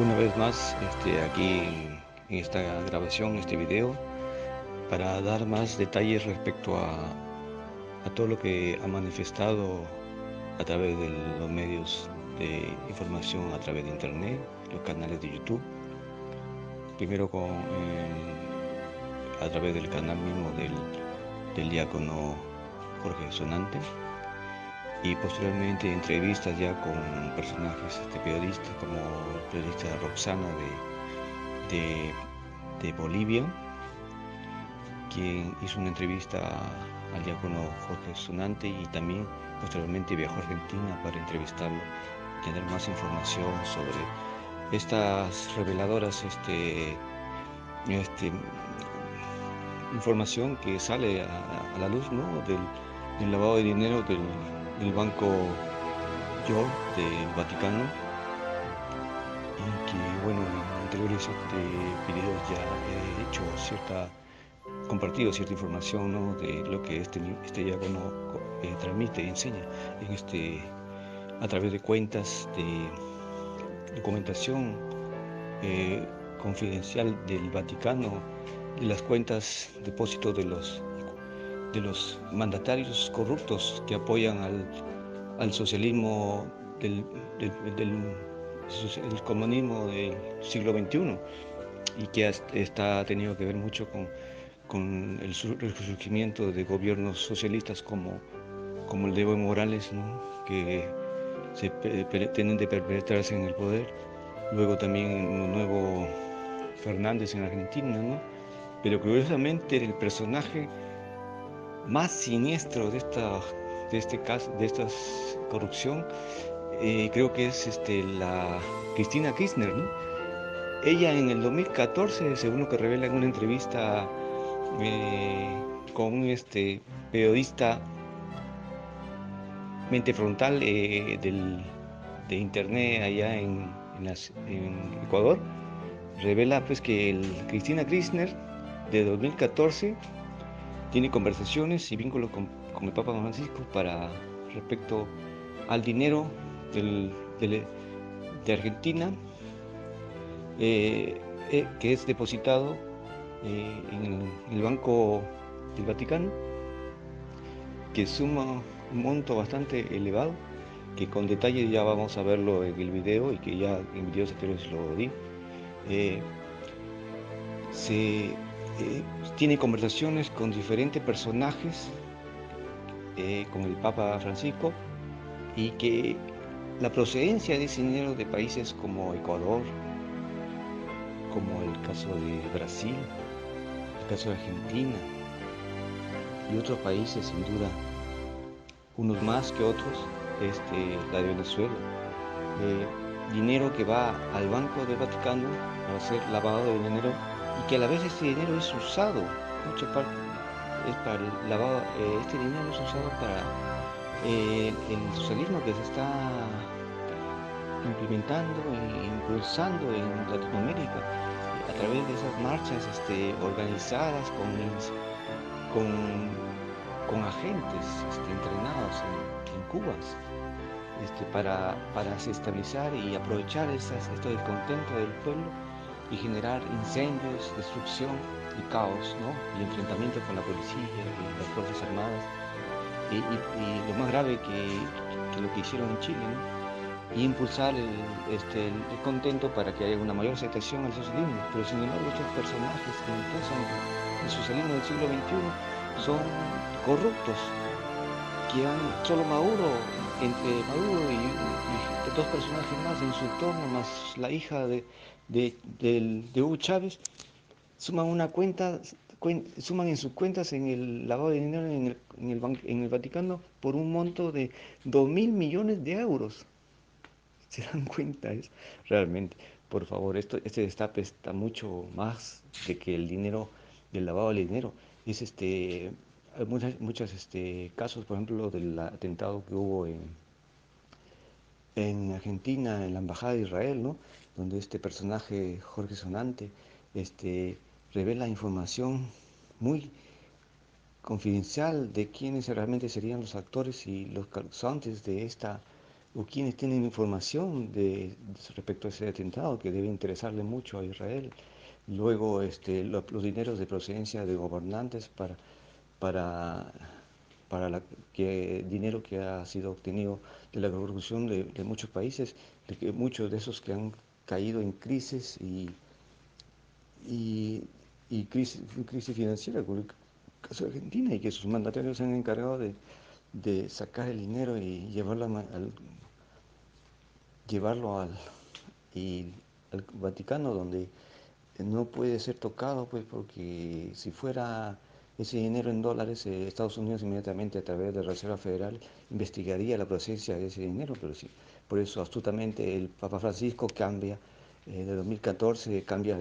Una vez más, aquí en esta grabación, este video, para dar más detalles respecto a todo lo que ha manifestado a través de los medios de información, a través de internet, los canales de YouTube. Primero a través del canal mismo del diácono Jorge Sonante, y posteriormente entrevistas ya con personajes periodistas, como el periodista Roxana de, de Bolivia, quien hizo una entrevista al diácono Jorge Sonante, y también posteriormente viajó a Argentina para entrevistarlo, tener más información sobre estas reveladoras este, información que sale a la luz, ¿no? del lavado de dinero del banco York del Vaticano, y que, bueno, en anteriores videos ya he compartido cierta información, ¿no? De lo que este diácono transmite y enseña a través de cuentas de documentación eh, confidencial del Vaticano, de las cuentas depósitos de los mandatarios corruptos que apoyan al socialismo el comunismo del siglo XXI, y que ha tenido que ver mucho con el resurgimiento de gobiernos socialistas como el de Evo Morales, ¿no? Que tienen de perpetrarse en el poder. Luego también un nuevo Fernández en Argentina, ¿no? Pero curiosamente el personaje más siniestro de este caso, de esta corrupción, creo que es la Cristina Kirchner, ¿no? Ella en el 2014, según lo que revela en una entrevista con un periodista mente frontal de internet allá en Ecuador, revela pues que Cristina Kirchner de 2014 tiene conversaciones y vínculos con el Papa Francisco respecto al dinero del, del- de Argentina, que es depositado en el Banco del Vaticano, que suma un monto bastante elevado, que con detalle ya vamos a verlo en el video, y que ya en videos anteriores lo di. Eh, se tiene conversaciones con diferentes personajes, con el Papa Francisco, y que la procedencia de ese dinero de países como Ecuador, como el caso de Brasil, el caso de Argentina y otros países, sin duda, unos más que otros, la de Venezuela, eh, dinero que va al Banco del Vaticano para ser lavado de dinero, y que a la vez este dinero es usado, mucha parte es para el lavado, este dinero es usado para el socialismo que se está implementando e impulsando en Latinoamérica, a través de esas marchas organizadas con, con agentes entrenados en Cuba, para desestabilizar y aprovechar esto descontento del pueblo y generar incendios, destrucción y caos, ¿no? Y enfrentamientos con la policía y las Fuerzas Armadas. Y lo más grave que lo que hicieron en Chile, ¿no? Y impulsar el contento para que haya una mayor aceptación al socialismo. Pero sin embargo, estos personajes que impulsan el socialismo del siglo XXI son corruptos, solo Maduro, entre Maduro y dos personajes más en su entorno, más la hija de Hugo Chávez, suman una cuenta, suman en sus cuentas en el lavado de dinero en el Vaticano por un monto de 2.000 millones de euros. ¿Se dan cuenta? Es realmente, por favor, este destape está mucho más de que el dinero, del lavado del dinero. Es hay muchos casos, por ejemplo, del atentado que hubo en Argentina, en la Embajada de Israel, ¿no? Donde este personaje, Jorge Sonante, este, revela información muy confidencial de quiénes realmente serían los actores y los causantes o quienes tienen información respecto a ese atentado que debe interesarle mucho a Israel. Luego, los dineros de procedencia de gobernantes para, dinero que ha sido obtenido de la corrupción de muchos países, de que muchos de esos que han caído en crisis y, crisis financiera, como el caso de Argentina, y que sus mandatarios se han encargado de sacar el dinero y llevarlo al Vaticano, donde no puede ser tocado, pues porque si fuera ese dinero en dólares, Estados Unidos inmediatamente a través de la Reserva Federal investigaría la procedencia de ese dinero, pero sí, por eso astutamente el Papa Francisco cambia, de 2014 cambia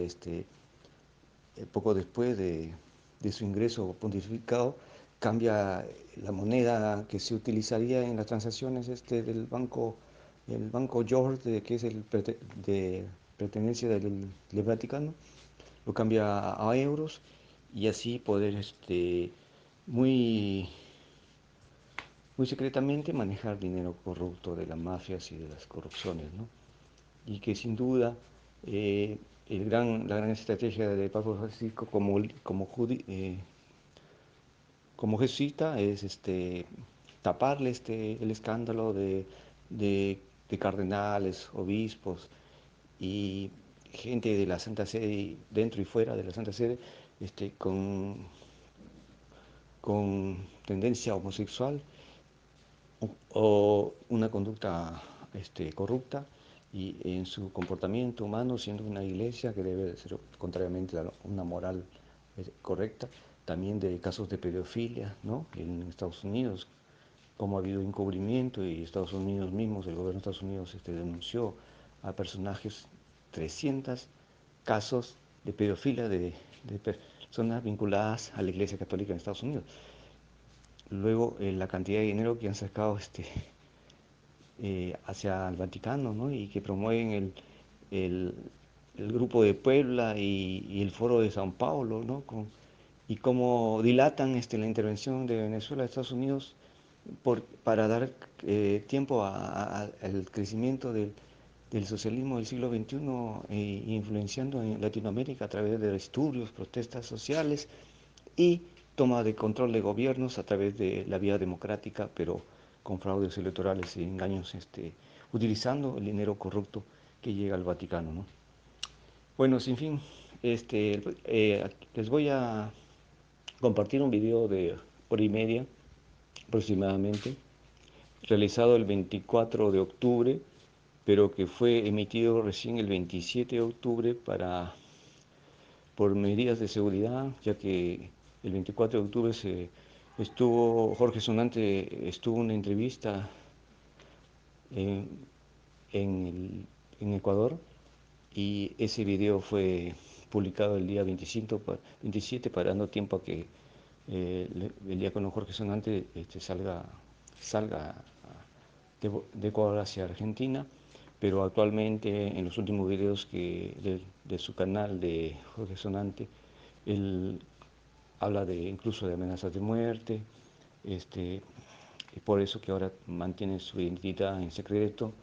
poco después de su ingreso pontificado, cambia la moneda que se utilizaría en las transacciones el banco George, que es de pertenencia del Vaticano, lo cambia a euros y así poder muy, muy secretamente manejar dinero corrupto de las mafias y de las corrupciones, ¿no? Y que sin duda eh, la gran estrategia de Pablo Francisco como jesuita es taparle el escándalo de cardenales, obispos y gente de la Santa Sede, dentro y fuera de la Santa Sede, este, con, con tendencia homosexual o una conducta corrupta y en su comportamiento humano, siendo una iglesia que debe ser contrariamente a una moral correcta, también de casos de pedofilia, ¿no? En Estados Unidos, como ha habido encubrimiento y Estados Unidos mismos, el gobierno de Estados Unidos denunció a personajes 300 casos de pedofilia de personas vinculadas a la Iglesia Católica en Estados Unidos. Luego, la cantidad de dinero que han sacado hacia el Vaticano, ¿no? Y que promueven el, el grupo de Puebla y el foro de Sao Paulo, ¿no? Y cómo dilatan la intervención de Venezuela a Estados Unidos para dar tiempo al crecimiento del socialismo del siglo XXI, influenciando en Latinoamérica a través de estudios, protestas sociales y toma de control de gobiernos a través de la vía democrática, pero con fraudes electorales y engaños, utilizando el dinero corrupto que llega al Vaticano, ¿no? Bueno, sin fin, les voy a compartir un video de hora y media aproximadamente, realizado el 24 de octubre, pero que fue emitido recién el 27 de octubre por medidas de seguridad, ya que el 24 de octubre Jorge Sonante estuvo en una entrevista en, en Ecuador y ese video fue publicado el día 27 para dando tiempo a que el diácono Jorge Sonante salga de Ecuador hacia Argentina, pero actualmente en los últimos videos de su canal de Jorge Sonante, él habla incluso de amenazas de muerte, y por eso que ahora mantiene su identidad en secreto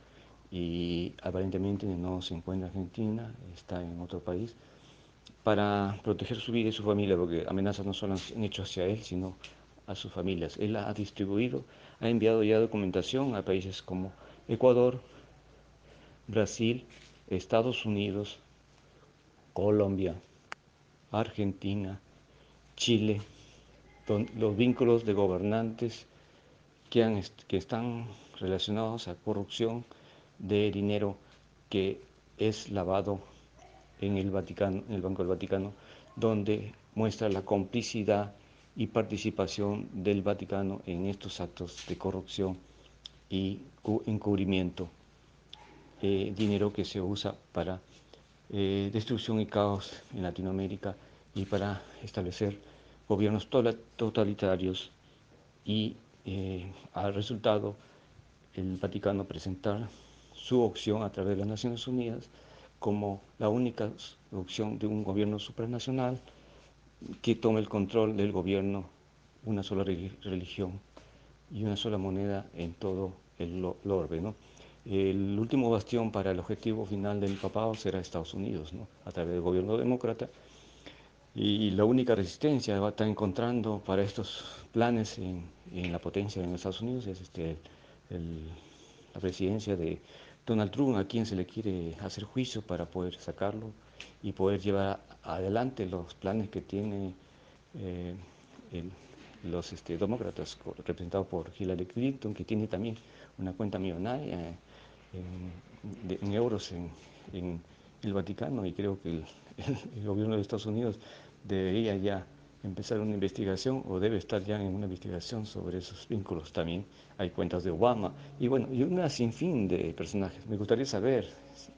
y aparentemente no se encuentra en Argentina, está en otro país, para proteger su vida y su familia, porque amenazas no solo han hecho hacia él, sino a sus familias. Él ha distribuido, ha enviado ya documentación a países como Ecuador, Brasil, Estados Unidos, Colombia, Argentina, Chile, los vínculos de gobernantes que están relacionados a corrupción de dinero que es lavado en el Vaticano, en el Banco del Vaticano, donde muestra la complicidad y participación del Vaticano en estos actos de corrupción y encubrimiento, dinero que se usa para destrucción y caos en Latinoamérica y para establecer gobiernos totalitarios y al resultado el Vaticano presentar su opción a través de las Naciones Unidas como la única opción de un gobierno supranacional que tome el control del gobierno, una sola religión y una sola moneda en todo el orbe, ¿no? el último bastión para el objetivo final del papado será Estados Unidos, ¿no? A través del gobierno demócrata. Y la única resistencia va a estar encontrando para estos planes en la potencia en Estados Unidos es el, la presidencia de Donald Trump, a quien se le quiere hacer juicio para poder sacarlo y poder llevar adelante los planes que tiene eh, el, los demócratas representados por Hillary Clinton, que tiene también una cuenta millonaria en euros en el Vaticano, y creo que el gobierno de Estados Unidos debería ya empezar una investigación o debe estar ya en una investigación sobre esos vínculos. También hay cuentas de Obama y bueno, y una sinfín de personajes. Me gustaría saber,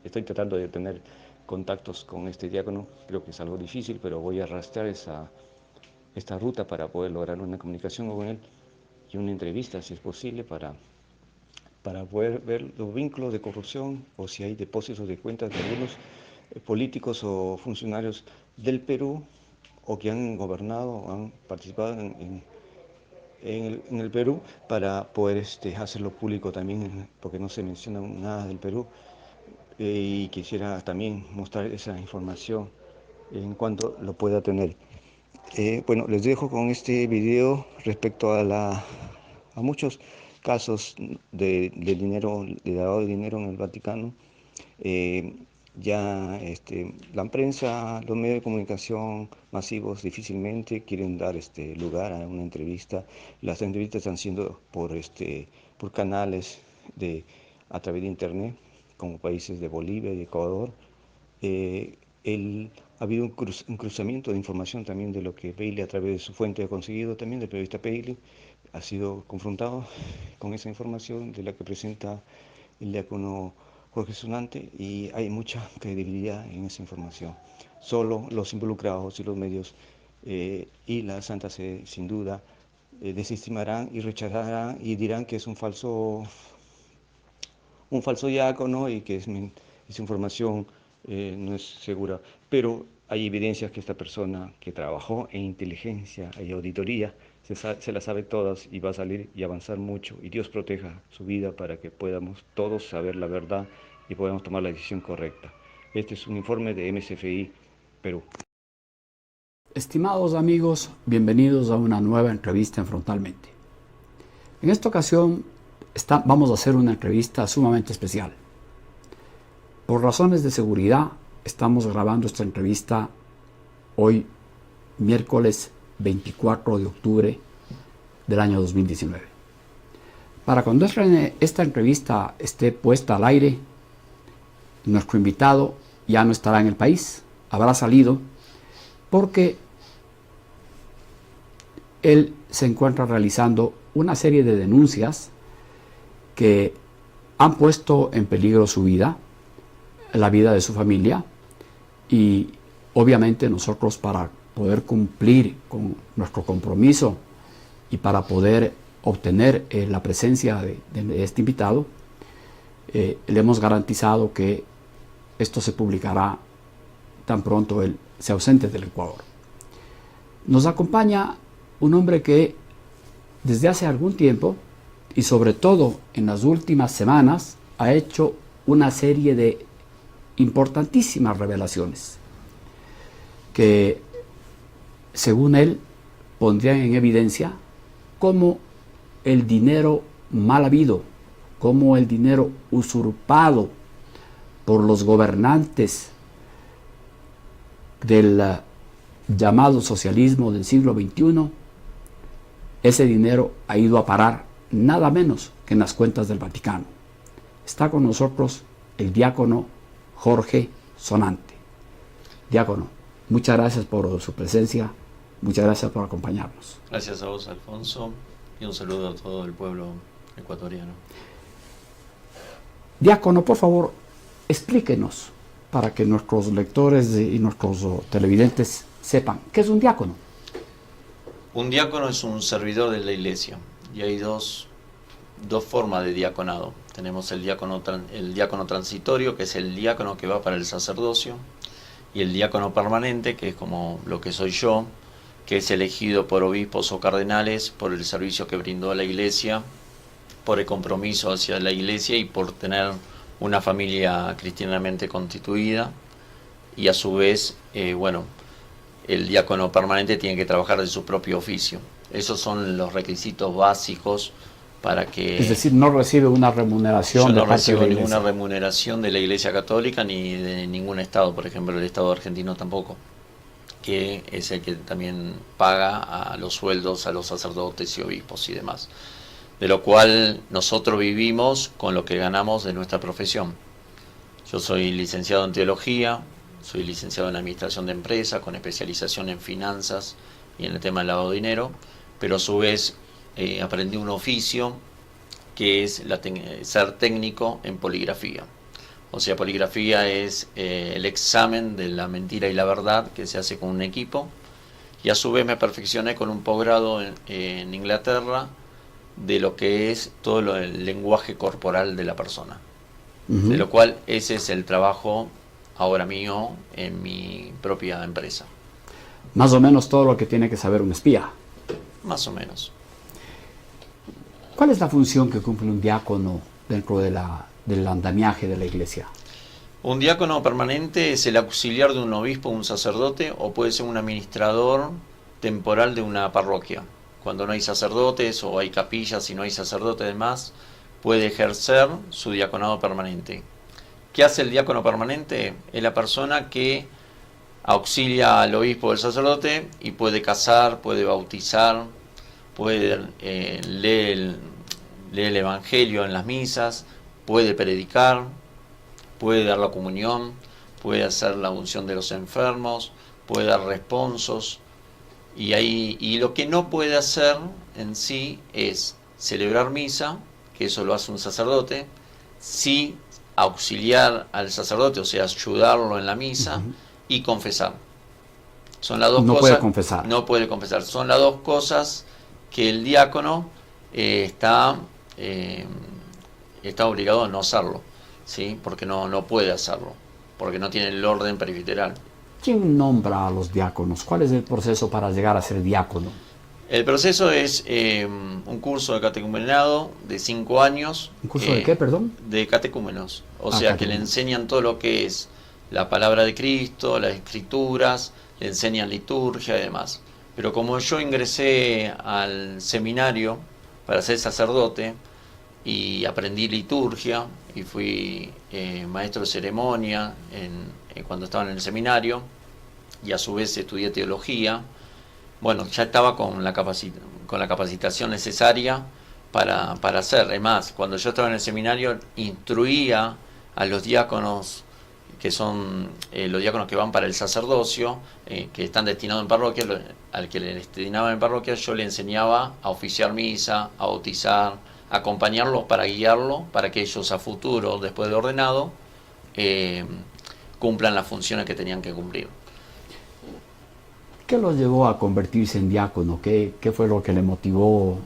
estoy tratando de tener contactos con este diácono, creo que es algo difícil, pero voy a rastrear esta ruta para poder lograr una comunicación con él y una entrevista, si es posible, para poder ver los vínculos de corrupción o si hay depósitos de cuentas de algunos políticos o funcionarios del Perú o que han gobernado o han participado en el Perú para poder hacerlo público también, porque no se menciona nada del Perú. Y quisiera también mostrar esa información en cuanto lo pueda tener. Bueno, les dejo con este video respecto a muchos casos de dinero, de lavado de dinero en el Vaticano. Eh, ya la prensa, los medios de comunicación masivos difícilmente quieren dar lugar a una entrevista. Las entrevistas están siendo por canales a través de internet, como países de Bolivia y Ecuador. Eh, ha habido un cruzamiento de información también de lo que Bailey a través de su fuente ha conseguido, también del periodista Bailey, ha sido confrontado con esa información de la que presenta el diácono Jorge Sonante, y hay mucha credibilidad en esa información. Solo los involucrados y los medios y la Santa Sede sin duda desestimarán y rechazarán y dirán que es un falso diácono y que esa información no es segura. Pero hay evidencias que esta persona que trabajó en inteligencia y auditoría se las sabe todas y va a salir y avanzar mucho. Y Dios proteja su vida para que podamos todos saber la verdad y podamos tomar la decisión correcta. Este es un informe de MSFI Perú. Estimados amigos, bienvenidos a una nueva entrevista en Frontalmente. En esta ocasión vamos a hacer una entrevista sumamente especial. Por razones de seguridad, estamos grabando esta entrevista hoy, miércoles 24 de octubre del año 2019. Para cuando esta entrevista esté puesta al aire, nuestro invitado ya no estará en el país, habrá salido, porque él se encuentra realizando una serie de denuncias que han puesto en peligro su vida, la vida de su familia, y obviamente nosotros, para poder cumplir con nuestro compromiso y para poder obtener la presencia de este invitado, le hemos garantizado que esto se publicará tan pronto él se ausente del Ecuador. Nos acompaña un hombre que desde hace algún tiempo, y sobre todo en las últimas semanas, ha hecho una serie de importantísimas revelaciones que, según él, pondrían en evidencia cómo el dinero mal habido, cómo el dinero usurpado por los gobernantes del llamado socialismo del siglo XXI, ese dinero ha ido a parar nada menos que en las cuentas del Vaticano. Está con nosotros el diácono Jorge Sonante. Diácono, muchas gracias por su presencia, muchas gracias por acompañarnos. Gracias a vos, Alfonso, y un saludo a todo el pueblo ecuatoriano. Diácono, por favor, explíquenos, para que nuestros lectores y nuestros televidentes sepan, ¿qué es un diácono? Un diácono es un servidor de la iglesia, y hay dos formas de diaconado. Tenemos el diácono transitorio, que es el diácono que va para el sacerdocio, y el diácono permanente, que es como lo que soy yo, que es elegido por obispos o cardenales por el servicio que brindó a la iglesia por el compromiso hacia la iglesia y por tener una familia cristianamente constituida, y a su vez, bueno, el diácono permanente tiene que trabajar de su propio oficio. Esos son los requisitos básicos para que... Es decir, no recibe una remuneración. Yo no de parte recibo de la ninguna Iglesia. remuneración de la Iglesia Católica ni de ningún Estado, por ejemplo el Estado argentino tampoco, que es el que también paga a los sueldos a los sacerdotes y obispos y demás. De lo cual nosotros vivimos con lo que ganamos de nuestra profesión. Yo soy licenciado en teología, soy licenciado en administración de empresas, con especialización en finanzas y en el tema del lavado de dinero, pero a su vez aprendí un oficio que es ser técnico en poligrafía. O sea, poligrafía es el examen de la mentira y la verdad que se hace con un equipo, y a su vez me perfeccioné con un posgrado en Inglaterra de lo que es todo el lenguaje corporal de la persona. De lo cual ese es el trabajo ahora mío en mi propia empresa. Más o menos todo lo que tiene que saber un espía. Más o menos. ¿Cuál es la función que cumple un diácono dentro del andamiaje de la iglesia? Un diácono permanente es el auxiliar de un obispo, un sacerdote, o puede ser un administrador temporal de una parroquia. Cuando no hay sacerdotes o hay capillas y no hay sacerdotes demás, puede ejercer su diaconado permanente. ¿Qué hace el diácono permanente? Es la persona que auxilia al obispo o al sacerdote y puede casar, puede bautizar, puede leer el evangelio en las misas, puede predicar, puede dar la comunión, puede hacer la unción de los enfermos, puede dar responsos, y lo que no puede hacer en sí es celebrar misa, que eso lo hace un sacerdote, sí auxiliar al sacerdote, o sea, ayudarlo en la misa, y confesar. Son las dos No cosas. puede confesar. No puede confesar. Son las dos cosas que el diácono está obligado a no hacerlo, ¿sí? Porque no puede hacerlo, porque no tiene el orden presbiteral. ¿Quién nombra a los diáconos? ¿Cuál es el proceso para llegar a ser diácono? El proceso es un curso de catecumenado de 5 años. ¿Un curso de qué, perdón? De catecúmenos. O sea, que le enseñan todo lo que es la palabra de Cristo, las escrituras, le enseñan liturgia y demás. Pero como yo ingresé al seminario para ser sacerdote y aprendí liturgia y fui maestro de ceremonia cuando estaba en el seminario, y a su vez estudié teología, bueno, ya estaba con la capacitación necesaria para hacer. Además, cuando yo estaba en el seminario, instruía a los diáconos, que son los diáconos que van para el sacerdocio, que están destinados en parroquia. Al que le destinaba en parroquia, yo le enseñaba a oficiar misa, a bautizar, a acompañarlos para guiarlo, para que ellos a futuro, después de ordenado, cumplan las funciones que tenían que cumplir. ¿Qué los llevó a convertirse en diácono? ¿Qué fue lo que le motivó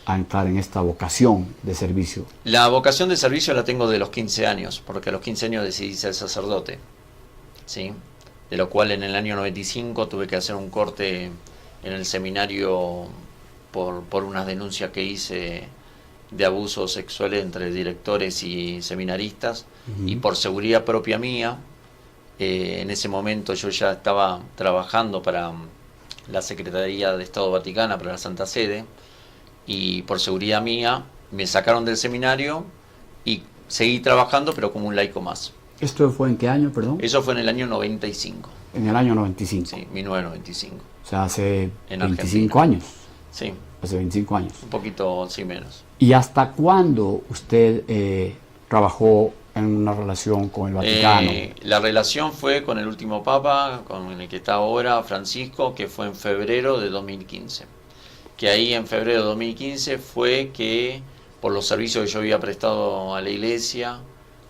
a entrar en esta vocación de servicio? La vocación de servicio la tengo de los 15 años, porque a los 15 años decidí ser sacerdote, ¿sí? De lo cual en el año 95 tuve que hacer un corte en el seminario por unas denuncias que hice de abusos sexuales entre directores y seminaristas, y por seguridad propia mía. En ese momento yo ya estaba trabajando para la Secretaría de Estado Vaticana, para la Santa Sede, y por seguridad mía me sacaron del seminario y seguí trabajando, pero como un laico más. ¿Esto fue en qué año, perdón? Eso fue en el año 95. En el año 95. Sí, 1995. O sea, hace En 25 Argentina. años. Sí, Hace 25 años. un poquito, sí, menos. ¿Y hasta cuándo usted trabajó en una relación con el Vaticano? La relación fue con el último Papa, con el que está ahora, Francisco, que fue en febrero de 2015. Que ahí en febrero de 2015 fue que, por los servicios que yo había prestado a la Iglesia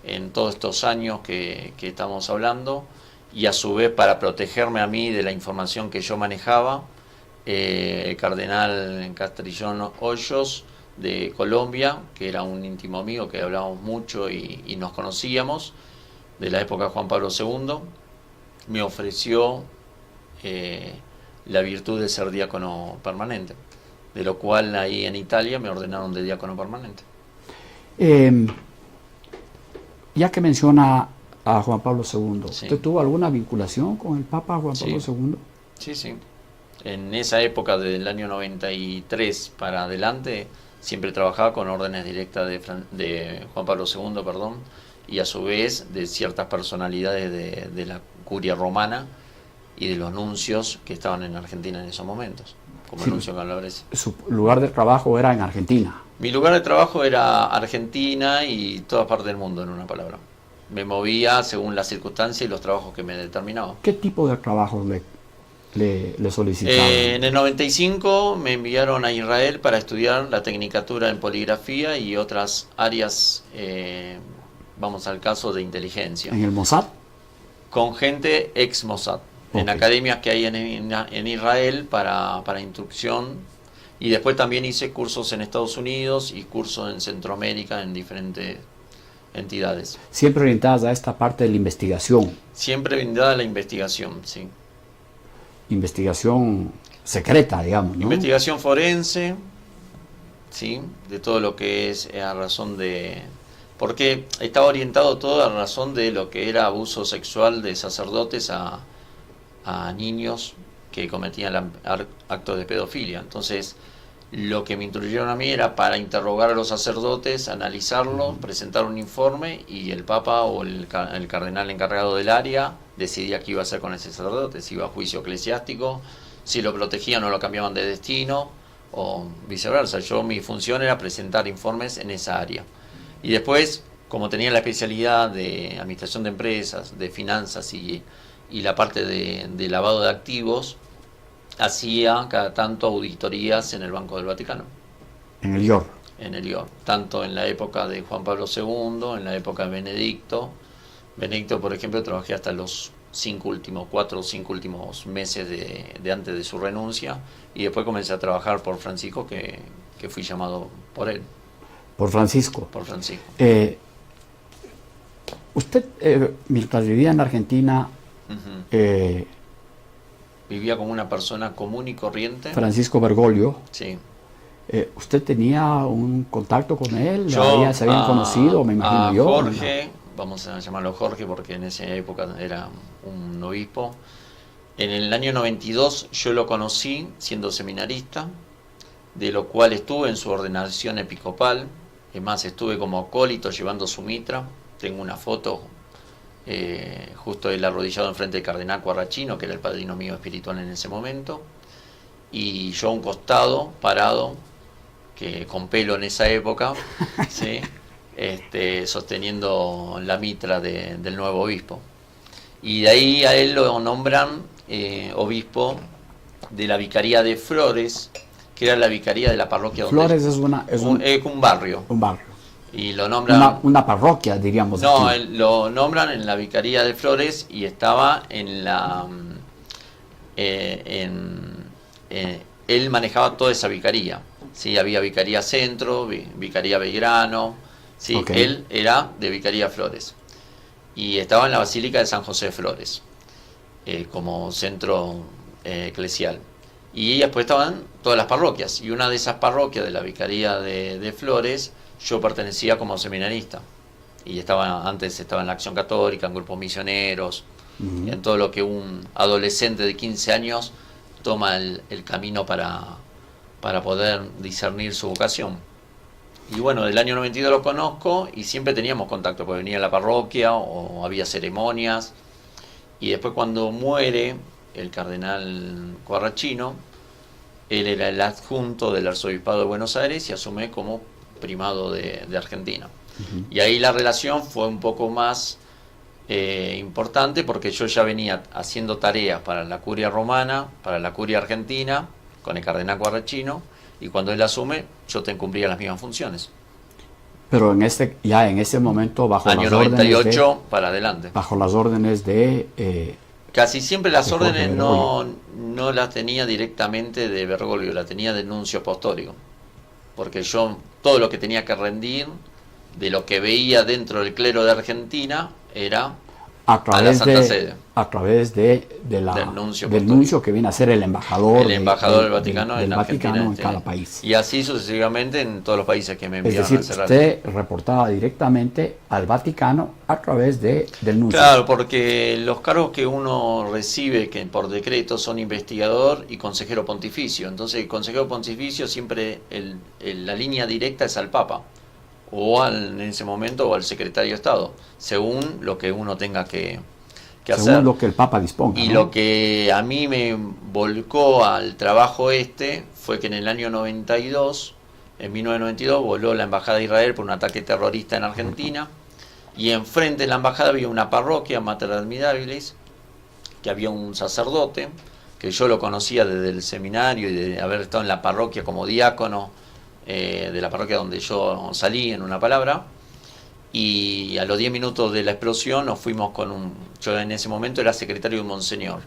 en todos estos años que estamos hablando, y a su vez para protegerme a mí de la información que yo manejaba, el cardenal Castrillón Hoyos de Colombia, que era un íntimo amigo que hablábamos mucho y nos conocíamos de la época de Juan Pablo II, me ofreció la virtud de ser diácono permanente, de lo cual ahí en Italia me ordenaron de diácono permanente. Eh, ya que menciona a Juan Pablo II, Sí. ¿usted tuvo alguna vinculación con el Papa Juan Pablo Sí. II? Sí, sí. En esa época del año 93 para adelante, siempre trabajaba con órdenes directas de Juan Pablo II, perdón, y a su vez de ciertas personalidades de la curia romana y de los nuncios que estaban en Argentina en esos momentos, como Sí. el nuncio Calabrese. Su lugar de trabajo era en Argentina. Mi lugar de trabajo era Argentina y toda parte del mundo, en una palabra. Me movía según las circunstancias y los trabajos que me determinaban. ¿Qué tipo de trabajos le solicitaban? En el 95 me enviaron a Israel para estudiar la tecnicatura en poligrafía y otras áreas, vamos al caso de inteligencia, ¿En el Mossad? con gente ex Mossad, en Ok. academias que hay en Israel para instrucción. Y después también hice cursos en Estados Unidos y cursos en Centroamérica en diferentes entidades. Siempre orientadas a esta parte de la investigación. Siempre brindada a la investigación, sí. Investigación secreta, digamos, ¿no? Investigación forense, sí, de todo lo que es a razón de... Porque estaba orientado todo a razón de lo que era abuso sexual de sacerdotes a niños que cometían actos de pedofilia. Entonces, lo que me instruyeron a mí era para interrogar a los sacerdotes, analizarlo, presentar un informe y el Papa o el cardenal encargado del área decidía qué iba a hacer con ese sacerdote, si iba a juicio eclesiástico, si lo protegían o lo cambiaban de destino o viceversa. Mi función era presentar informes en esa área. Y después, como tenía la especialidad de administración de empresas, de finanzas y la parte de lavado de activos, hacía cada tanto auditorías en el Banco del Vaticano, En el IOR. en el IOR, tanto en la época de Juan Pablo II, en la época de Benedicto. Benedicto, por ejemplo, trabajé hasta los 4 o 5 últimos meses de antes de su renuncia, y después comencé a trabajar por Francisco, que fui llamado por él, Por Francisco. por Francisco. Usted, mientras vivía en Argentina, Ujú. Vivía como una persona común y corriente. Francisco Bergoglio, Sí. ¿usted tenía un contacto con él? Yo ¿Se habían conocido, me imagino a yo? Jorge, vamos a llamarlo Jorge porque en esa época era un obispo. En el año 92 yo lo conocí siendo seminarista, de lo cual estuve en su ordenación episcopal. Es más, estuve como acólito llevando su mitra. Tengo una foto, justo él arrodillado enfrente del cardenal Quarrachino, que era el padrino mío espiritual en ese momento, y yo a un costado, parado, que con pelo en esa época, ¿sí? Sosteniendo la mitra del nuevo obispo. Y de ahí a él lo nombran obispo de la Vicaría de Flores, que era la vicaría de la parroquia donde... Flores es un barrio. un barrio. Y lo nombran... Una parroquia, diríamos. No, aquí. lo nombran en la Vicaría de Flores y estaba en la... él manejaba toda esa vicaría. Sí, había Vicaría Centro, Vicaría Belgrano. Sí, Ok. Él era de Vicaría Flores. Y estaba en la Basílica de San José de Flores, como centro eclesial. Y después estaban todas las parroquias. Y una de esas parroquias de la Vicaría de Flores, yo pertenecía como seminarista. Y antes estaba en la Acción Católica, en grupos misioneros, Ujú. en todo lo que un adolescente de 15 años toma el camino para poder discernir su vocación. Y bueno, del año 92 lo conozco y siempre teníamos contacto, porque venía a la parroquia o había ceremonias. Y después cuando muere el cardenal Quarrachino, él era el adjunto del arzobispado de Buenos Aires y asume como primado de Argentina. Ujú. Y ahí la relación fue un poco más importante, porque yo ya venía haciendo tareas para la curia romana, para la curia argentina, con el cardenal Quarrachino, y cuando él asume, yo te cumplía las mismas funciones. Pero en ese momento, bajo Año las 98 órdenes para adelante. bajo las órdenes de Casi siempre las de Jorge órdenes Bergoglio. no las tenía directamente de Bergoglio, la tenía de nuncio apostólico. Porque yo, todo lo que tenía que rendir, de lo que veía dentro del clero de Argentina, era a través Santa de, Sede. a través de la, Del nuncio del apostólico. nuncio que viene a ser el embajador, El embajador del Vaticano del en Argentina, Vaticano en cada país. Y así sucesivamente en todos los países que me Es enviaron decir, a cerrar. usted reportaba directamente al Vaticano a través del nuncio. Claro, porque los cargos que uno recibe que por decreto son investigador y consejero pontificio. Entonces el consejero pontificio siempre la línea directa es al Papa o en ese momento o al secretario de Estado, según lo que uno tenga que según hacer. lo que el Papa disponga. Y ¿no? lo que a mí me volcó al trabajo fue que en el año 92, en 1992, voló la Embajada de Israel por un ataque terrorista en Argentina, y enfrente de la embajada había una parroquia, Mater Admirabilis, que había un sacerdote, que yo lo conocía desde el seminario y de haber estado en la parroquia como diácono, de la parroquia donde yo salí, en una palabra. Y a los 10 minutos de la explosión nos fuimos yo en ese momento era secretario de un monseñor,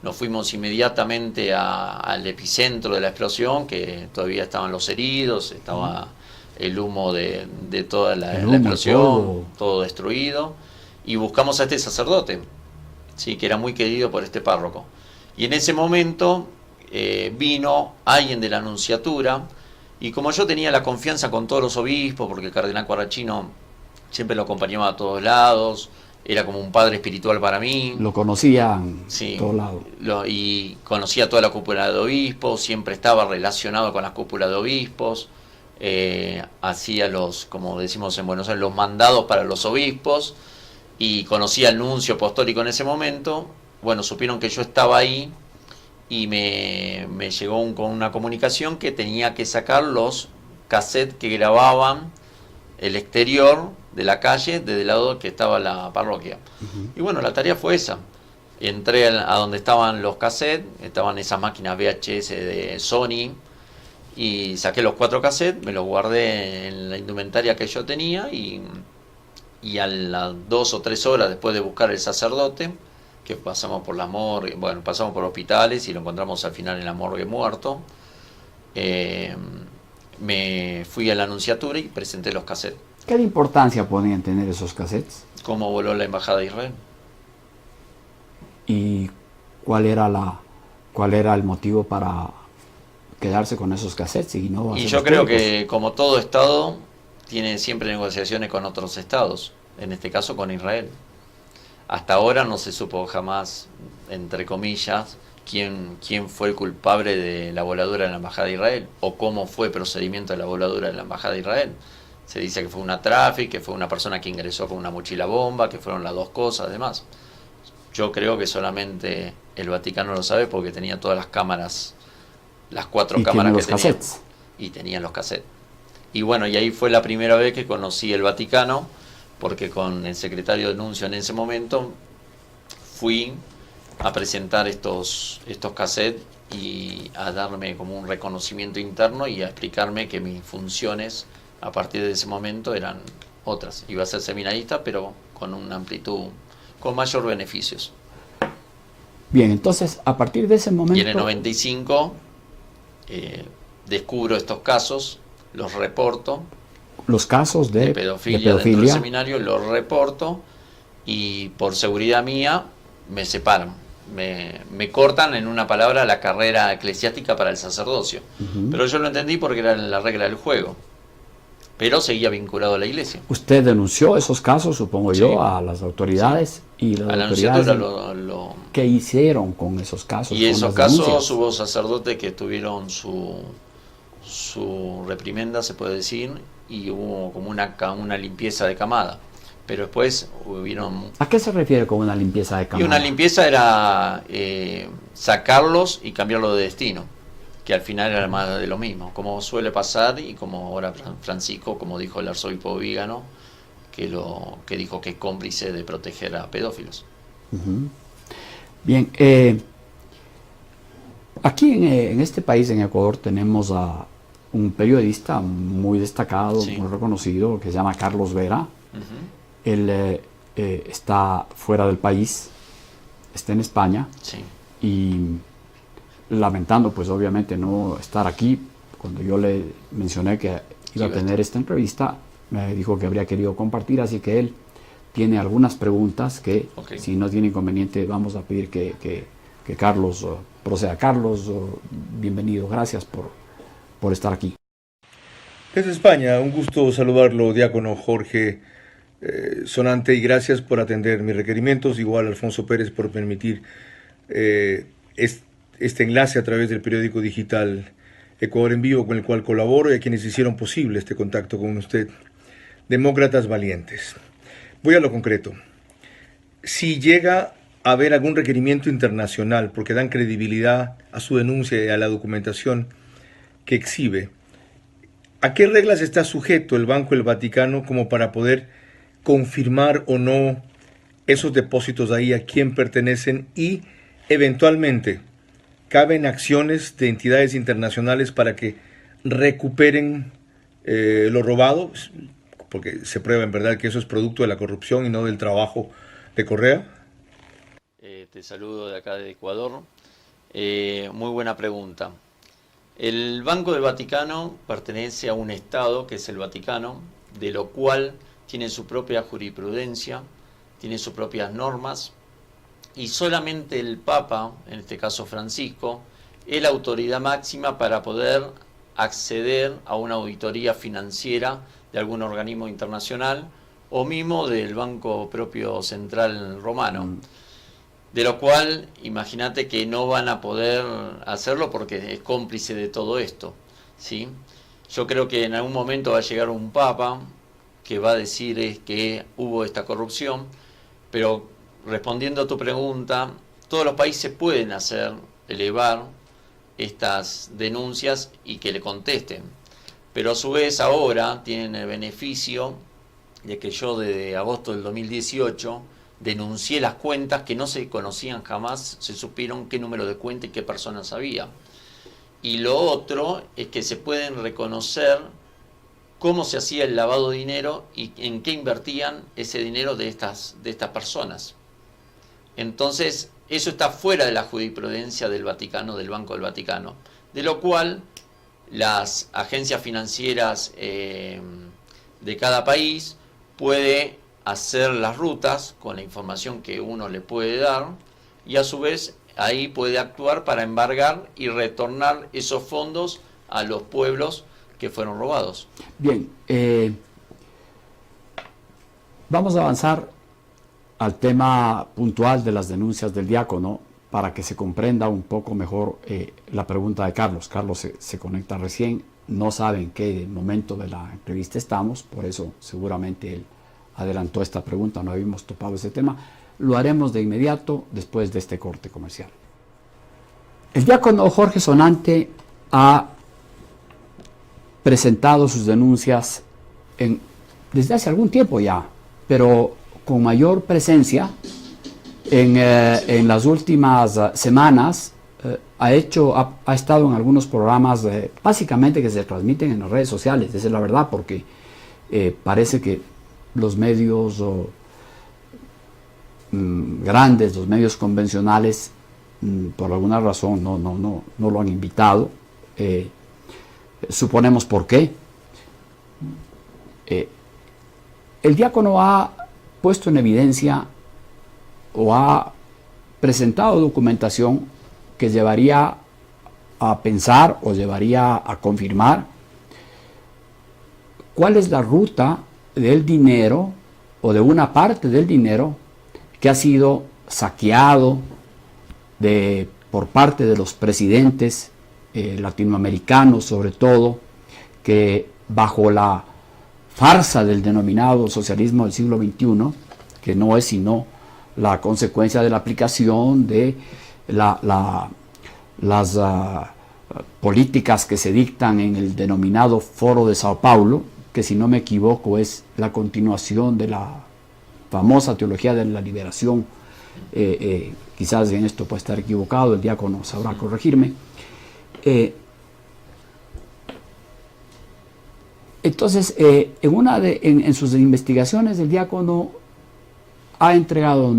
nos fuimos inmediatamente al epicentro de la explosión, que todavía estaban los heridos, estaba el humo de toda la explosión, todo destruido, y buscamos a este sacerdote, sí, que era muy querido por este párroco. Y en ese momento vino alguien de la nunciatura, y como yo tenía la confianza con todos los obispos, porque el cardenal Quaracino siempre lo acompañaba a todos lados, era como un padre espiritual para mí. Lo conocían sí, todos lados. Y conocía toda la cúpula de obispos, siempre estaba relacionado con la cúpula de obispos, hacía como decimos en Buenos Aires, los mandados para los obispos, y conocía al nuncio apostólico en ese momento. Bueno, supieron que yo estaba ahí, y me llegó con una comunicación que tenía que sacar los cassettes que grababan el exterior de la calle, desde el lado que estaba la parroquia. Y bueno, la tarea fue esa. Entré a donde estaban los cassettes, estaban esas máquinas VHS de Sony, y saqué los 4 cassettes, me los guardé en la indumentaria que yo tenía, y a las 2 o 3 horas después de buscar el sacerdote, que pasamos por la morgue, bueno, pasamos por hospitales y lo encontramos al final en la morgue muerto, me fui a la nunciatura y presenté los cassettes. ¿Qué importancia podían tener esos cassettes? ¿Cómo voló la Embajada de Israel? ¿Y cuál era el motivo para quedarse con esos cassettes? Y yo creo que, como todo Estado, tiene siempre negociaciones con otros Estados, en este caso con Israel. Hasta ahora no se supo jamás, entre comillas, quién fue el culpable de la voladura de la Embajada de Israel, o cómo fue el procedimiento de la voladura de la Embajada de Israel. Se dice que fue una tráfico, que fue una persona que ingresó con una mochila bomba, que fueron las dos cosas, además. Yo creo que solamente el Vaticano lo sabe porque tenía todas las cámaras, las 4 cámaras que tenía. Y tenían los cassettes. Y bueno, y ahí fue la primera vez que conocí el Vaticano, porque con el secretario de nuncio en ese momento fui a presentar estos cassettes y a darme como un reconocimiento interno y a explicarme que mis funciones a partir de ese momento eran otras. Iba a ser seminarista, pero con una amplitud, con mayor beneficios. Bien, entonces a partir de ese momento... Y en el 95 descubro estos casos, los reporto. Los casos de pedofilia dentro del seminario, los reporto, y por seguridad mía me separan. Me cortan, en una palabra, la carrera eclesiástica para el sacerdocio. Pero yo lo entendí porque era la regla del juego. Pero seguía vinculado a la iglesia. Usted denunció esos casos, supongo yo, a las autoridades. Y las autoridades, ¿qué hicieron con esos casos? Y esos casos hubo sacerdotes que tuvieron su reprimenda, se puede decir, y hubo como una limpieza de camada. Pero después hubieron... ¿A qué se refiere con una limpieza de camada? Y una limpieza era sacarlos y cambiarlos de destino, que al final era más de lo mismo, como suele pasar, y como ahora Francisco, como dijo el arzobispo Vígano, que dijo que es cómplice de proteger a pedófilos. Bien, aquí en este país, en Ecuador, tenemos a un periodista muy destacado, muy reconocido, que se llama Carlos Vera. Él está fuera del país, está en España, y lamentando pues obviamente no estar aquí. Cuando yo le mencioné que iba a tener esta entrevista, me dijo que habría querido compartir, así que él tiene algunas preguntas que, Ok. si no tiene inconveniente, vamos a pedir que Carlos proceda. Carlos, bienvenido, gracias por estar aquí. Desde España, un gusto saludarlo, diácono Jorge Sonante, y gracias por atender mis requerimientos, igual Alfonso Pérez por permitir este enlace a través del periódico digital Ecuador en Vivo, con el cual colaboro, y a quienes hicieron posible este contacto con usted. Demócratas valientes. Voy a lo concreto. Si llega a haber algún requerimiento internacional, porque dan credibilidad a su denuncia y a la documentación que exhibe, ¿a qué reglas está sujeto el Banco del Vaticano como para poder confirmar o no esos depósitos ahí, a quién pertenecen, y eventualmente caben acciones de entidades internacionales para que recuperen lo robado? Porque se prueba en verdad que eso es producto de la corrupción y no del trabajo de Correa. Te saludo de acá de Ecuador. Muy buena pregunta. El Banco del Vaticano pertenece a un Estado, que es el Vaticano, de lo cual tiene su propia jurisprudencia, tiene sus propias normas, y solamente el Papa, en este caso Francisco, es la autoridad máxima para poder acceder a una auditoría financiera de algún organismo internacional o mismo del Banco propio central romano. De lo cual, imagínate que no van a poder hacerlo porque es cómplice de todo esto, ¿sí? Yo creo que en algún momento va a llegar un papa que va a decir que hubo esta corrupción, pero respondiendo a tu pregunta, todos los países pueden elevar estas denuncias y que le contesten. Pero a su vez ahora tienen el beneficio de que yo desde agosto del 2018 denuncié las cuentas que no se conocían jamás, se supieron qué número de cuenta y qué personas había. Y lo otro es que se pueden reconocer cómo se hacía el lavado de dinero y en qué invertían ese dinero de estas personas. Entonces, eso está fuera de la jurisprudencia del Vaticano, del Banco del Vaticano, de lo cual las agencias financieras de cada país puede hacer las rutas con la información que uno le puede dar, y a su vez ahí puede actuar para embargar y retornar esos fondos a los pueblos que fueron robados. Bien, vamos a avanzar al tema puntual de las denuncias del diácono para que se comprenda un poco mejor la pregunta de Carlos. Carlos se conecta recién, no sabe en qué momento de la entrevista estamos, por eso seguramente él adelantó esta pregunta, no habíamos topado ese tema. Lo haremos de inmediato después de este corte comercial. El diácono Jorge Sonante ha presentado sus denuncias desde hace algún tiempo ya, pero con mayor presencia en las últimas semanas. Ha estado en algunos programas básicamente que se transmiten en las redes sociales, esa es la verdad, porque parece que los medios grandes, los medios convencionales, por alguna razón no lo han invitado. Suponemos por qué. El diácono ha puesto en evidencia o ha presentado documentación que llevaría a pensar o llevaría a confirmar cuál es la ruta del dinero o de una parte del dinero que ha sido saqueado por parte de los presidentes latinoamericanos, sobre todo, que bajo la farsa del denominado socialismo del siglo XXI, que no es sino la consecuencia de la aplicación de las políticas que se dictan en el denominado Foro de Sao Paulo, que si no me equivoco es la continuación de la famosa teología de la liberación. Quizás en esto puede estar equivocado, el diácono sabrá corregirme. Entonces, en sus investigaciones, el diácono ha entregado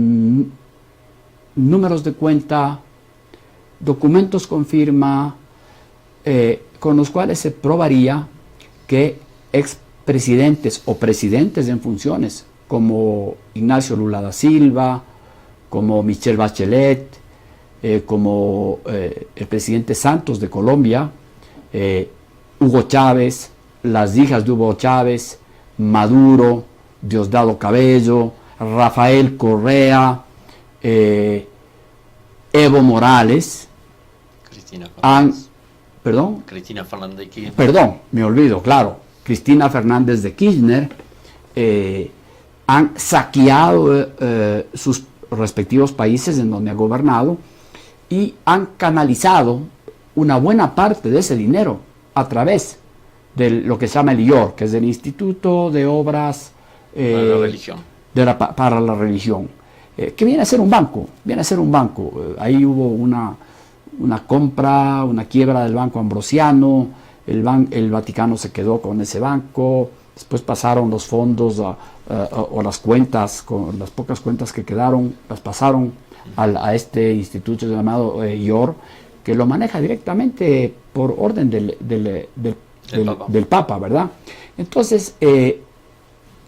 números de cuenta, documentos con firma, con los cuales se probaría que expresidentes o presidentes en funciones como Ignacio Lula da Silva, como Michelle Bachelet, como el presidente Santos de Colombia, Hugo Chávez, las hijas de Hugo Chávez, Maduro, Diosdado Cabello, Rafael Correa, Evo Morales, Cristina Fernández. Cristina Fernández de Kirchner. Perdón, me olvido, claro. Cristina Fernández de Kirchner han saqueado sus respectivos países en donde ha gobernado y han canalizado una buena parte de ese dinero a través de lo que se llama el IOR, que es el Instituto de Obras Para la religión. para la religión, que viene a ser un banco, ahí hubo una compra, una quiebra del Banco Ambrosiano, el Vaticano se quedó con ese banco, después pasaron los fondos o las cuentas, con las pocas cuentas que quedaron, las pasaron a este instituto llamado IOR, que lo maneja directamente por orden del Papa, ¿verdad? Entonces,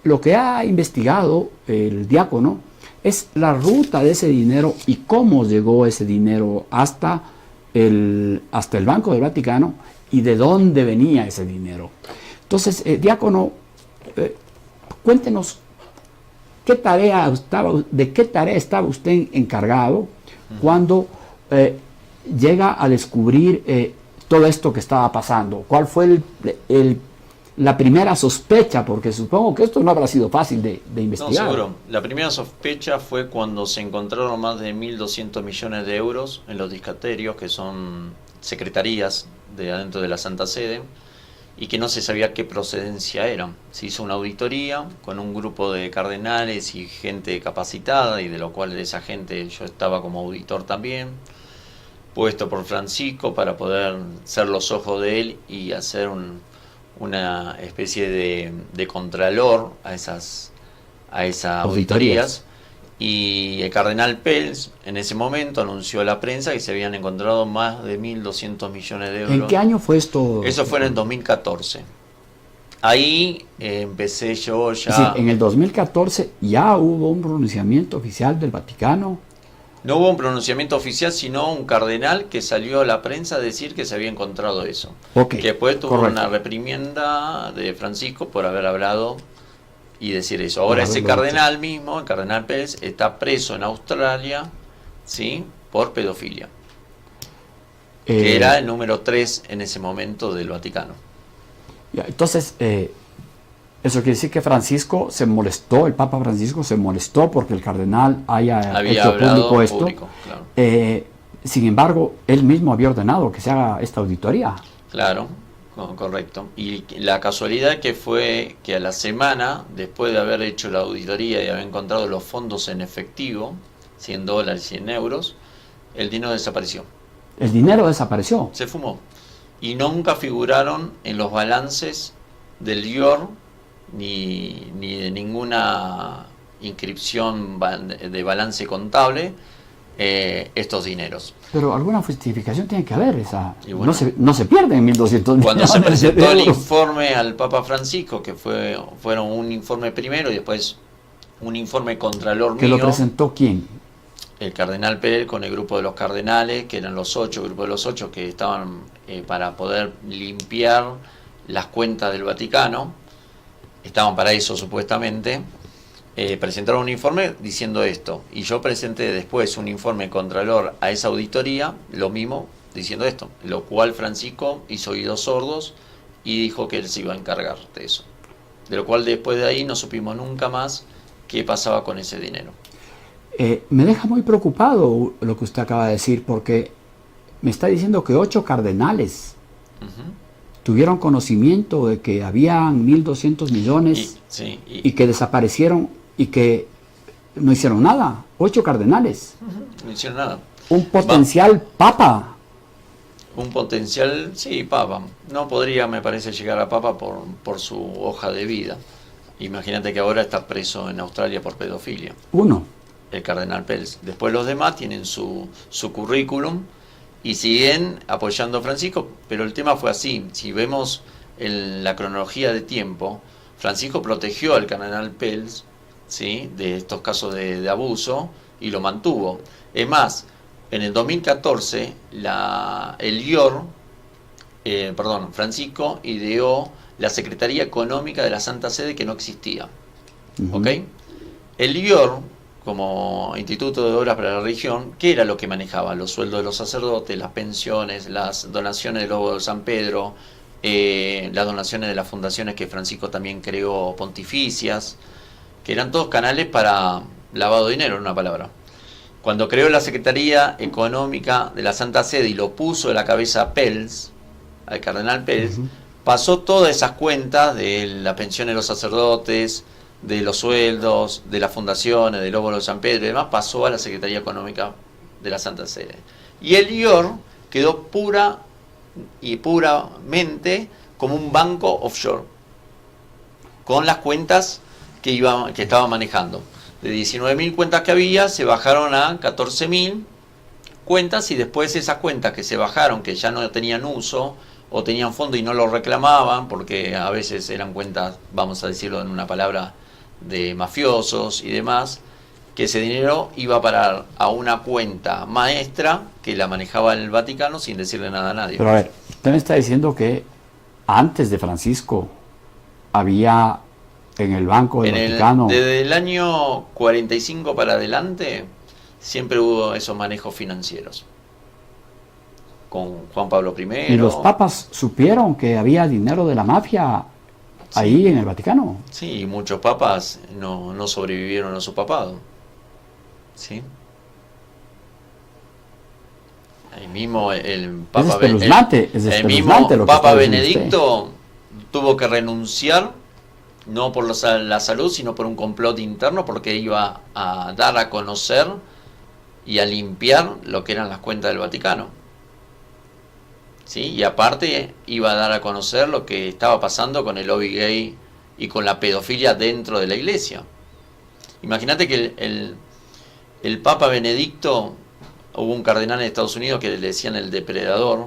lo que ha investigado el diácono es la ruta de ese dinero y cómo llegó ese dinero hasta el Banco del Vaticano y de dónde venía ese dinero. Entonces, diácono, cuéntenos de qué tarea estaba usted encargado cuando llega a descubrir todo esto que estaba pasando. ¿Cuál fue la primera sospecha? Porque supongo que esto no habrá sido fácil de investigar. No, seguro. La primera sospecha fue cuando se encontraron más de 1.200 millones de euros en los discaterios, que son secretarías de adentro de la Santa Sede, y que no se sabía qué procedencia eran. Se hizo una auditoría con un grupo de cardenales y gente capacitada, y de lo cual de esa gente yo estaba como auditor también, puesto por Francisco para poder ser los ojos de él y hacer una especie de contralor a esas auditorías. Y el cardenal Pels en ese momento anunció a la prensa que se habían encontrado más de 1.200 millones de euros. ¿En qué año fue esto? Eso fue en el 2014. Ahí empecé yo ya... Es decir, en el 2014 ya hubo un pronunciamiento oficial del Vaticano. No hubo un pronunciamiento oficial, sino un cardenal que salió a la prensa a decir que se había encontrado eso. Okay, que después tuvo correcto. una reprimienda de Francisco por haber hablado y decir eso. Ahora ese cardenal mismo, el cardenal Pérez, está preso en Australia, ¿sí?, por pedofilia. Que era el número 3 en ese momento del Vaticano. Entonces, eso quiere decir que Francisco se molestó, el Papa Francisco se molestó porque el cardenal había hecho público esto. Claro. Sin embargo, él mismo había ordenado que se haga esta auditoría. Claro, correcto. Y la casualidad que fue que a la semana, después de haber hecho la auditoría y haber encontrado los fondos en efectivo, $100, 100 euros, el dinero desapareció. El dinero desapareció. Se fumó. Y nunca figuraron en los balances del IOR ni de ninguna inscripción de balance contable estos dineros. Pero alguna justificación tiene que haber. Bueno, no se pierden 1.200 millones. Cuando se presentó el informe al Papa Francisco, que fueron un informe primero y después un informe contralor mío. ¿Que lo presentó quién? El cardenal Pérez con el grupo de los cardenales, que eran los 8, el grupo de los 8 que estaban para poder limpiar las cuentas del Vaticano, estaban para eso supuestamente, presentaron un informe diciendo esto, y yo presenté después un informe contralor a esa auditoría, lo mismo, diciendo esto, lo cual Francisco hizo oídos sordos y dijo que él se iba a encargar de eso, de lo cual después de ahí no supimos nunca más qué pasaba con ese dinero. Me deja muy preocupado lo que usted acaba de decir, porque me está diciendo que 8 cardenales tuvieron conocimiento de que habían 1.200 millones y que desaparecieron y que no hicieron nada. 8 cardenales. No hicieron nada. Un potencial papa. Un potencial, sí, papa. No podría, me parece, llegar a papa por su hoja de vida. Imagínate que ahora está preso en Australia por pedofilia. El cardenal Pels. Después los demás tienen su currículum y siguen apoyando a Francisco, pero el tema fue así. Si vemos la cronología de tiempo, Francisco protegió al cardenal Pels ¿sí?, de estos casos de abuso, y lo mantuvo. Es más, en el 2014, Francisco ideó la Secretaría Económica de la Santa Sede, que no existía. ¿Ok? El IOR, como Instituto de Obras para la Religión, ¿qué era lo que manejaba? Los sueldos de los sacerdotes, las pensiones, las donaciones de los San Pedro, las donaciones de las fundaciones que Francisco también creó, pontificias, que eran todos canales para lavado de dinero, en una palabra. Cuando creó la Secretaría Económica de la Santa Sede y lo puso de la cabeza a Pels, al cardenal Pels, pasó todas esas cuentas de la pensión de los sacerdotes, de los sueldos, de las fundaciones, del óvulo de San Pedro y demás, pasó a la Secretaría Económica de la Santa Sede. Y el IOR quedó puramente como un banco offshore, con las cuentas que estaba manejando. De 19.000 cuentas que había, se bajaron a 14.000 cuentas, y después esas cuentas que se bajaron, que ya no tenían uso o tenían fondo y no lo reclamaban, porque a veces eran cuentas, vamos a decirlo en una palabra, de mafiosos y demás, que ese dinero iba a parar a una cuenta maestra que la manejaba el Vaticano sin decirle nada a nadie. Pero a ver, usted me está diciendo que antes de Francisco había en el Banco del Vaticano... Desde el año 45 para adelante siempre hubo esos manejos financieros. Con Juan Pablo I. ¿Y los papas supieron que había dinero de la mafia ahí en el Vaticano? Sí, y muchos papas no sobrevivieron a su papado. ¿Sí? Ahí mismo el Papa, el mismo Papa Benedicto tuvo que renunciar, no por la salud, sino por un complot interno, porque iba a dar a conocer y a limpiar lo que eran las cuentas del Vaticano. ¿Sí? Y aparte iba a dar a conocer lo que estaba pasando con el lobby gay y con la pedofilia dentro de la iglesia. Imagínate que el Papa Benedicto, hubo un cardenal en Estados Unidos que le decían el depredador,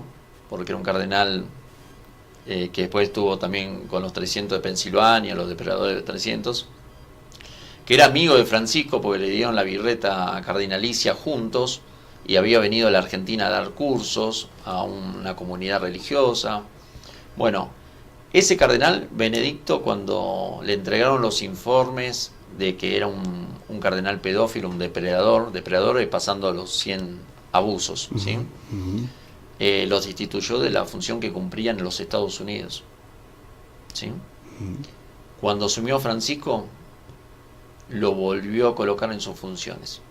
porque era un cardenal que después estuvo también con los 300 de Pensilvania, los depredadores de 300, que era amigo de Francisco porque le dieron la birreta cardinalicia juntos, y había venido a la Argentina a dar cursos a una comunidad religiosa. Bueno, ese cardenal Benedicto, cuando le entregaron los informes de que era un cardenal pedófilo, un depredador pasando a los 100 abusos, ¿sí? Los destituyó de la función que cumplían en los Estados Unidos, ¿sí? Cuando asumió Francisco, lo volvió a colocar en sus funciones.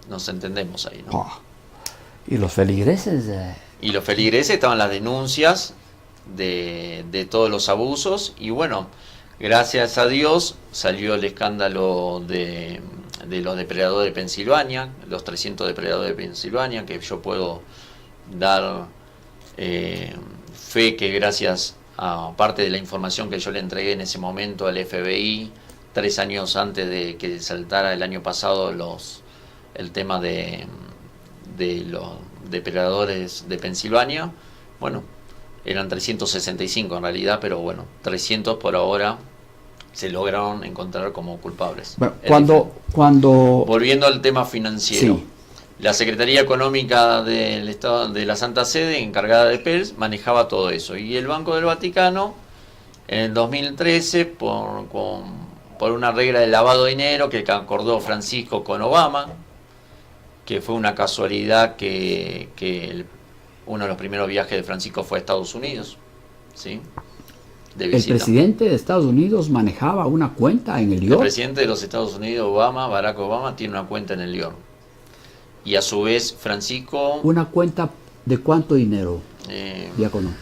Nos entendemos ahí, ¿no? ¿Y los feligreses? Y los feligreses estaban las denuncias de todos los abusos, y bueno, gracias a Dios salió el escándalo de los depredadores de Pensilvania, los 300 depredadores de Pensilvania, que yo puedo dar fe que gracias a parte de la información que yo le entregué en ese momento al FBI, 3 años antes de que saltara el año pasado el tema de los depredadores de Pensilvania, bueno, eran 365 en realidad, pero bueno, 300 por ahora se lograron encontrar como culpables. Bueno, cuando volviendo al tema financiero, sí, la Secretaría Económica del Estado de la Santa Sede, encargada de Pels, manejaba todo eso, y el Banco del Vaticano en el 2013 por una regla de lavado de dinero que acordó Francisco con Obama, que fue una casualidad que uno de los primeros viajes de Francisco fue a Estados Unidos, ¿sí? De visita. El presidente de Estados Unidos manejaba una cuenta en el IOR. El presidente de los Estados Unidos, Barack Obama, tiene una cuenta en el IOR. Y a su vez Francisco... ¿Una cuenta de cuánto dinero, diácono?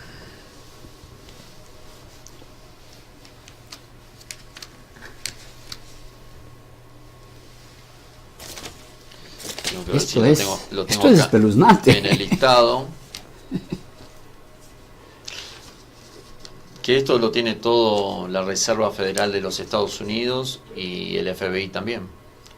Esto es espeluznante. En el listado. Que esto lo tiene todo la Reserva Federal de los Estados Unidos y el FBI también.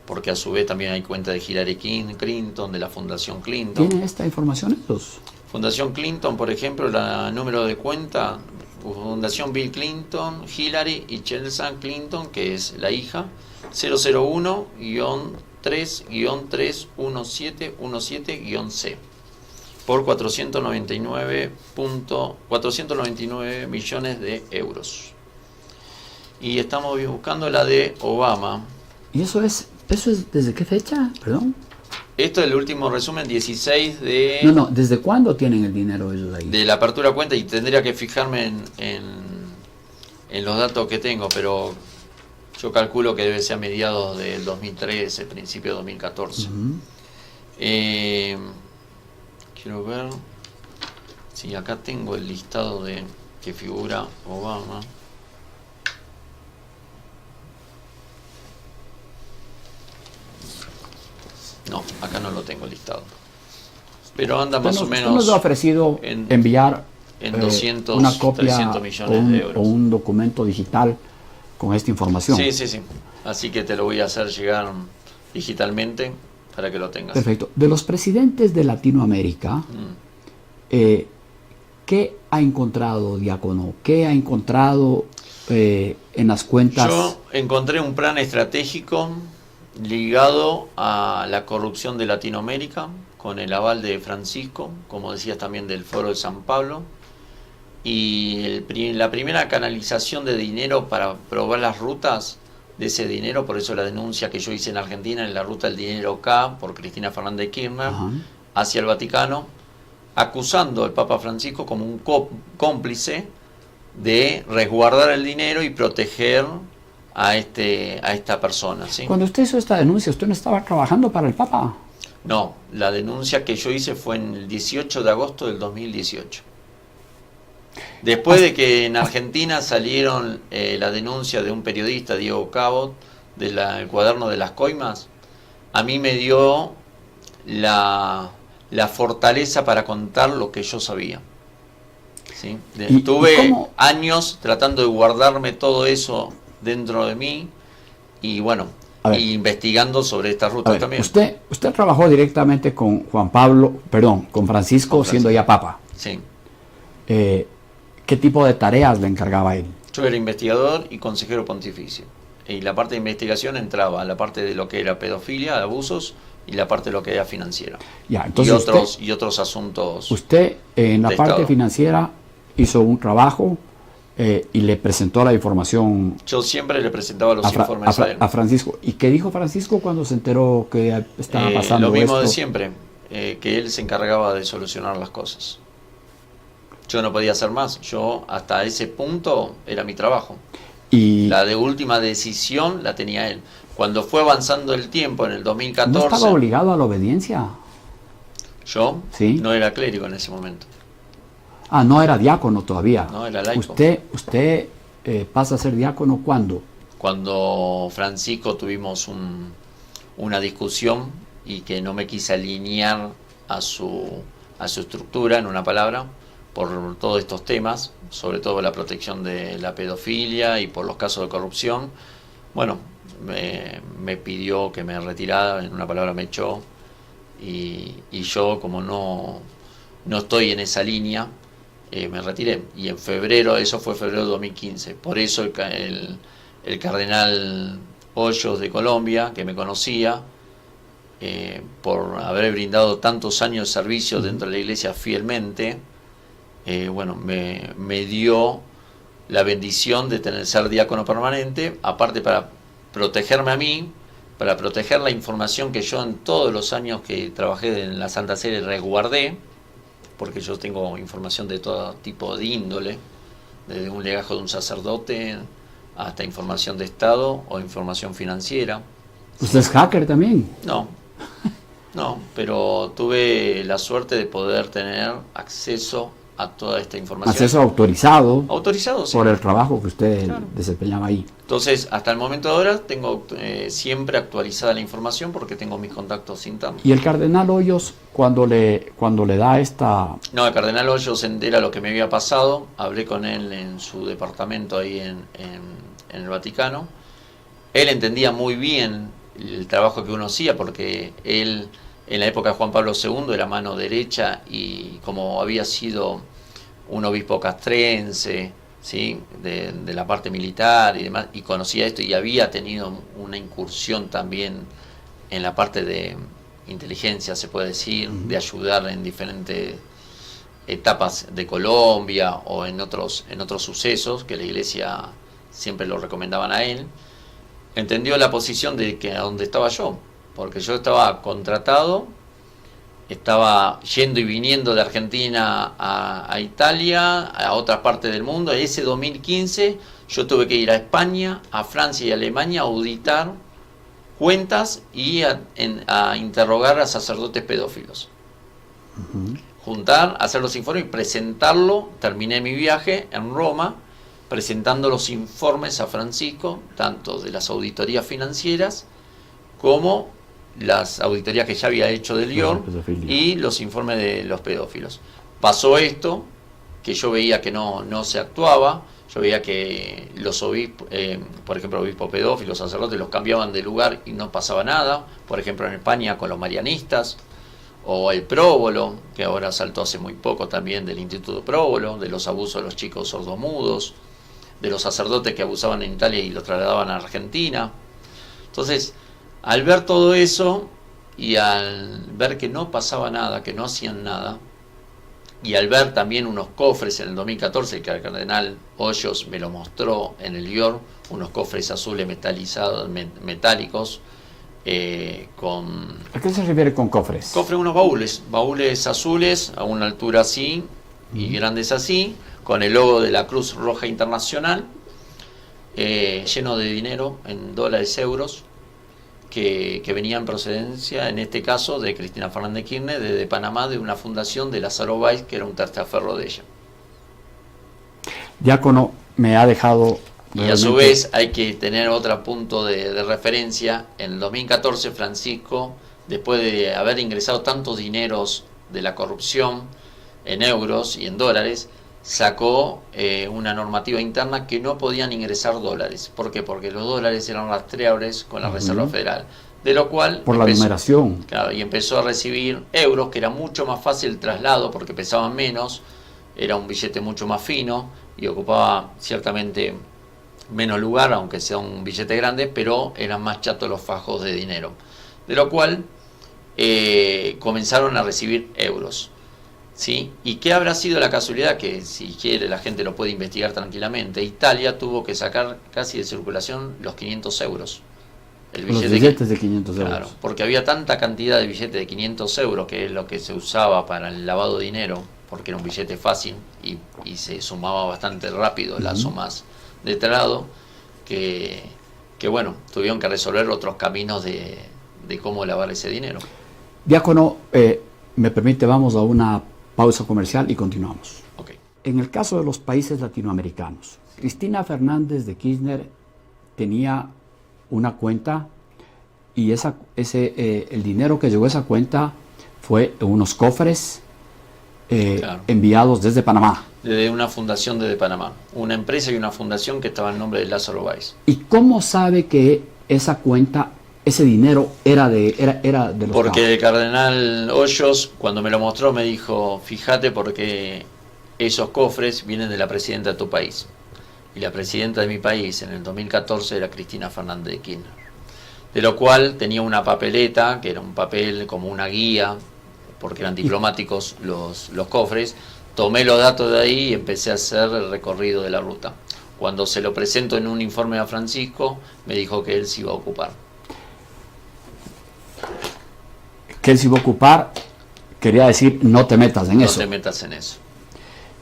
Porque a su vez también hay cuenta de Hillary Clinton, de la Fundación Clinton. ¿Tiene esta información estos? Fundación Clinton, por ejemplo, el número de cuenta Fundación Bill Clinton, Hillary y Chelsea Clinton, que es la hija, 001-3-31717-C, por 499 millones de euros. Y estamos buscando la de Obama. ¿Y eso es desde qué fecha? Perdón. Esto es el último resumen, 16 de... No, ¿desde cuándo tienen el dinero ellos ahí? De la apertura de cuenta, y tendría que fijarme en los datos que tengo, pero yo calculo que debe ser a mediados del 2013, principio de 2014. Quiero ver si acá tengo el listado de que figura Obama. No, acá no lo tengo listado. Pero anda más o menos... Usted nos ha ofrecido enviar en 200, una copia 300 millones de euros. o un documento digital con esta información. Sí. Así que te lo voy a hacer llegar digitalmente para que lo tengas. Perfecto. De los presidentes de Latinoamérica, ¿qué ha encontrado, diácono? ¿Qué ha encontrado en las cuentas? Yo encontré un plan estratégico ligado a la corrupción de Latinoamérica, con el aval de Francisco, como decías también del Foro de San Pablo, y la primera canalización de dinero para probar las rutas de ese dinero, por eso la denuncia que yo hice en Argentina en la ruta del dinero K por Cristina Fernández de Kirchner hacia el Vaticano, acusando al Papa Francisco como un cómplice de resguardar el dinero y proteger a esta persona, ¿sí? Cuando usted hizo esta denuncia, ¿usted no estaba trabajando para el Papa? No, la denuncia que yo hice fue en el 18 de agosto del 2018. Después de que en Argentina salieron la denuncia de un periodista, Diego Cabot, del cuaderno de las coimas, a mí me dio la fortaleza para contar lo que yo sabía. ¿Sí? Tuve años tratando de guardarme todo eso dentro de mí y bueno, investigando sobre esta ruta también. Usted trabajó directamente con con Francisco, siendo ya Papa. Sí. ¿Qué tipo de tareas le encargaba él? Yo era investigador y consejero pontificio. Y la parte de investigación entraba a la parte de lo que era pedofilia, abusos, y la parte de lo que era financiera. Ya, entonces y otros asuntos. Usted en la parte financiera hizo un trabajo y le presentó la información. Yo siempre le presentaba los informes a él. A Francisco. ¿Y qué dijo Francisco cuando se enteró que estaba pasando lo mismo esto? de siempre, que él se encargaba de solucionar las cosas. Yo no podía hacer más. Yo hasta ese punto era mi trabajo. Y la de última decisión la tenía él. Cuando fue avanzando el tiempo en el 2014... ¿No estaba obligado a la obediencia? ¿Yo? Sí. No era clérigo en ese momento. Ah, no era diácono todavía. No, era laico. ¿Usted pasa a ser diácono cuándo? Cuando Francisco tuvimos una discusión y que no me quise alinear a su estructura, en una palabra, por todos estos temas, sobre todo la protección de la pedofilia y por los casos de corrupción. Bueno, me pidió que me retirara, en una palabra me echó, y yo, como no estoy en esa línea, me retiré. Y en febrero, eso fue febrero de 2015, por eso el cardenal Hoyos de Colombia, que me conocía, por haber brindado tantos años de servicio dentro de la iglesia fielmente, bueno, me dio la bendición de ser diácono permanente, aparte para protegerme a mí, para proteger la información que yo en todos los años que trabajé en la Santa Sede resguardé, porque yo tengo información de todo tipo de índole, desde un legajo de un sacerdote hasta información de Estado o información financiera. ¿Usted es hacker también? No, pero tuve la suerte de poder tener acceso a toda esta información. Acceso autorizado. Autorizado, sí. Por el trabajo que usted desempeñaba ahí. Entonces, hasta el momento de ahora, tengo siempre actualizada la información porque tengo mis contactos internos. ¿Y el cardenal Hoyos, cuando le da esta...? No, el cardenal Hoyos se entera lo que me había pasado. Hablé con él en su departamento ahí en el Vaticano. Él entendía muy bien el trabajo que uno hacía porque él, en la época de Juan Pablo II, era mano derecha y como había sido un obispo castrense, ¿sí? De la parte militar y demás, y conocía esto y había tenido una incursión también en la parte de inteligencia, se puede decir, de ayudar en diferentes etapas de Colombia o en otros sucesos que la iglesia siempre lo recomendaban a él. Entendió la posición de que a donde estaba yo, porque yo estaba contratado, estaba yendo y viniendo de Argentina a Italia, a otras partes del mundo. Ese 2015 yo tuve que ir a España, a Francia y a Alemania a auditar cuentas y a interrogar a sacerdotes pedófilos. Juntar, hacer los informes y presentarlo. Terminé mi viaje en Roma presentando los informes a Francisco, tanto de las auditorías financieras como las auditorías que ya había hecho de Lyon y los informes de los pedófilos. Pasó esto, que yo veía que no se actuaba. Yo veía que los obispos, por ejemplo, obispos pedófilos, sacerdotes, los cambiaban de lugar y no pasaba nada. Por ejemplo, en España con los marianistas, o el próbolo, que ahora saltó hace muy poco también del Instituto Próbolo, de los abusos de los chicos sordomudos, de los sacerdotes que abusaban en Italia y los trasladaban a Argentina. Entonces, al ver todo eso y al ver que no pasaba nada, que no hacían nada, y al ver también unos cofres en el 2014, que el cardenal Hoyos me lo mostró en el Lior, unos cofres azules metalizados, metálicos, con... ¿A qué se refiere con cofres? Cofres, unos baúles azules a una altura así y grandes así, con el logo de la Cruz Roja Internacional, lleno de dinero en dólares, euros, que venía en procedencia, en este caso, de Cristina Fernández de Kirchner, de Panamá, de una fundación de Lázaro Báez, que era un testaferro de ella. Diácono, me ha dejado... Y a su vez hay que tener otro punto de referencia. En el 2014 Francisco, después de haber ingresado tantos dineros de la corrupción en euros y en dólares, sacó una normativa interna que no podían ingresar dólares. ¿Por qué? Porque los dólares eran rastreables con la Reserva Federal. De lo cual... Por la numeración. Claro, y empezó a recibir euros, que era mucho más fácil el traslado porque pesaban menos, era un billete mucho más fino y ocupaba ciertamente menos lugar, aunque sea un billete grande, pero eran más chatos los fajos de dinero. De lo cual comenzaron a recibir euros. ¿Sí? ¿Y qué habrá sido la casualidad? Que si quiere la gente lo puede investigar tranquilamente. Italia tuvo que sacar casi de circulación los 500 euros. Los billetes de 500 euros. Claro, porque había tanta cantidad de billetes de 500 euros, que es lo que se usaba para el lavado de dinero, porque era un billete fácil y se sumaba bastante rápido las sumas de traslado, que bueno, tuvieron que resolver otros caminos de cómo lavar ese dinero. Diácono, me permite, vamos a una pausa comercial y continuamos. Okay. En el caso de los países latinoamericanos, Cristina Fernández de Kirchner tenía una cuenta y el dinero que llegó a esa cuenta fue en unos cofres Claro. enviados desde Panamá. De una fundación desde Panamá, una empresa y una fundación que estaba en nombre de Lázaro Báez. ¿Y cómo sabe que esa cuenta, ese dinero era de los Porque el cardenal Hoyos, cuando me lo mostró, me dijo: fíjate, porque esos cofres vienen de la presidenta de tu país. Y la presidenta de mi país en el 2014 era Cristina Fernández de Kirchner. De lo cual tenía una papeleta, que era un papel como una guía, porque eran diplomáticos los cofres. Tomé los datos de ahí y empecé a hacer el recorrido de la ruta. Cuando se lo presento en un informe a Francisco, me dijo que él se iba a ocupar. Que él se iba a ocupar, quería decir, no te metas en eso. No te metas en eso.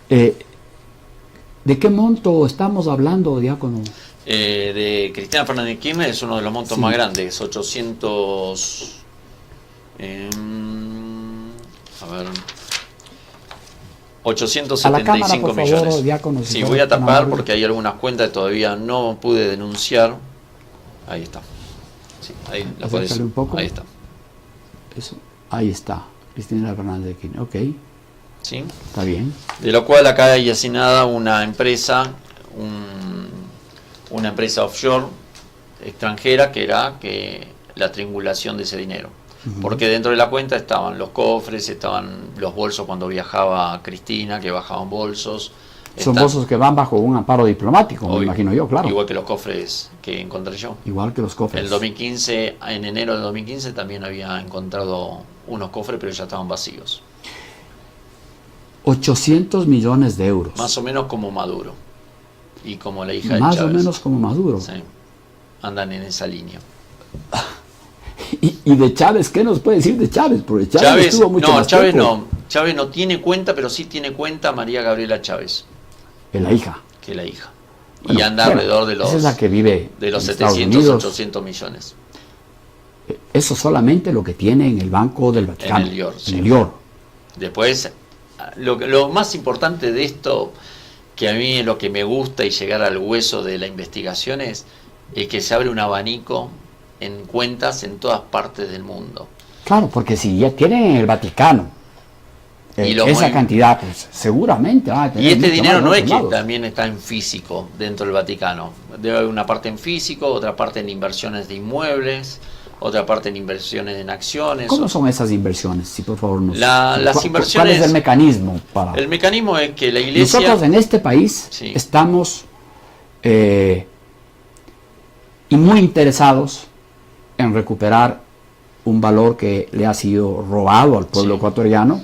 ¿De qué monto estamos hablando, diácono? De Cristina Fernández de Kirchner es uno de los montos más grandes, 800... a ver... 875 millones. Favor, diácono, sí, voy a tapar porque hay algunas cuentas que todavía no pude denunciar. Ahí está. Sí, ahí la podés. Un poco. Ahí está. Eso, ahí está. Cristina Fernández de Kirchner. Ok. Sí. Está bien. De lo cual acá hay asignada una empresa, una empresa offshore extranjera que era la triangulación de ese dinero. Porque dentro de la cuenta estaban los cofres, estaban los bolsos cuando viajaba Cristina, que bajaban bolsos, Son bolsos que van bajo un amparo diplomático, me Obvio. imagino yo, claro. Igual que los cofres que encontré yo. Igual que los cofres. El 2015, en enero de 2015 también había encontrado unos cofres, pero ya estaban vacíos. 800 millones de euros. Más o menos como Maduro. Y como la hija de Más Chávez. o menos como Maduro. Sí. Andan en esa línea. Y de Chávez, ¿qué nos puede decir de Chávez? Porque Chávez estuvo mucho más Chávez tiempo. no. Chávez no tiene cuenta, pero sí tiene cuenta María Gabriela Chávez, Es la hija. que es la hija. Bueno, y anda bueno, alrededor de los, esa es la que vive de los en Estados 700, Unidos. 800 millones. Eso solamente lo que tiene en el Banco del Vaticano. En el Lior, sí. En el Lior. Después, lo más importante de esto, que a mí es lo que me gusta y llegar al hueso de la investigación, es que se abre un abanico en cuentas en todas partes del mundo. Claro, porque si ya tienen en el Vaticano Y lo esa muy- cantidad, pues seguramente van a tener Y este mucho dinero más no de es otros que lados. también está en físico dentro del Vaticano. Debe haber una parte en físico, otra parte en inversiones de inmuebles, otra parte en inversiones en acciones. ¿Cómo son esas inversiones? Si por favor nos... Las ¿Cuál inversiones- es el mecanismo para...? El mecanismo es que la iglesia... Nosotros en este país Sí. estamos y muy interesados en recuperar un valor que le ha sido robado al pueblo Sí. ecuatoriano,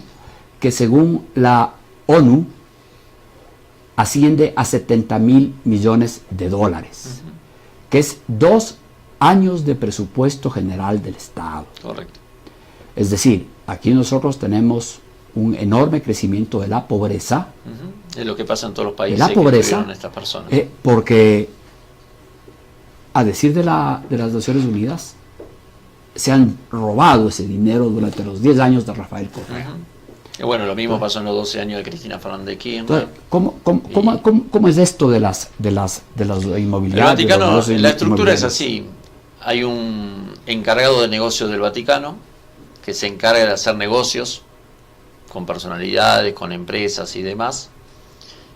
que según la ONU asciende a 70.000 millones de dólares, que es 2 años de presupuesto general del Estado. Correcto. Es decir, aquí nosotros tenemos un enorme crecimiento de la pobreza, Ujú. Es lo que pasa en todos los países la que pobreza, tuvieron estas personas. porque a decir de las Naciones Unidas, se han robado ese dinero durante los 10 años de Rafael Correa. Ujú. Y bueno, lo mismo pasó en los 12 años de Cristina Fernández de Kirchner. Entonces, ¿cómo es esto de las El inmobiliarias? Vaticano, de los la estructura es inmobiliarios? así. Hay un encargado de negocios del Vaticano que se encarga de hacer negocios con personalidades, con empresas y demás,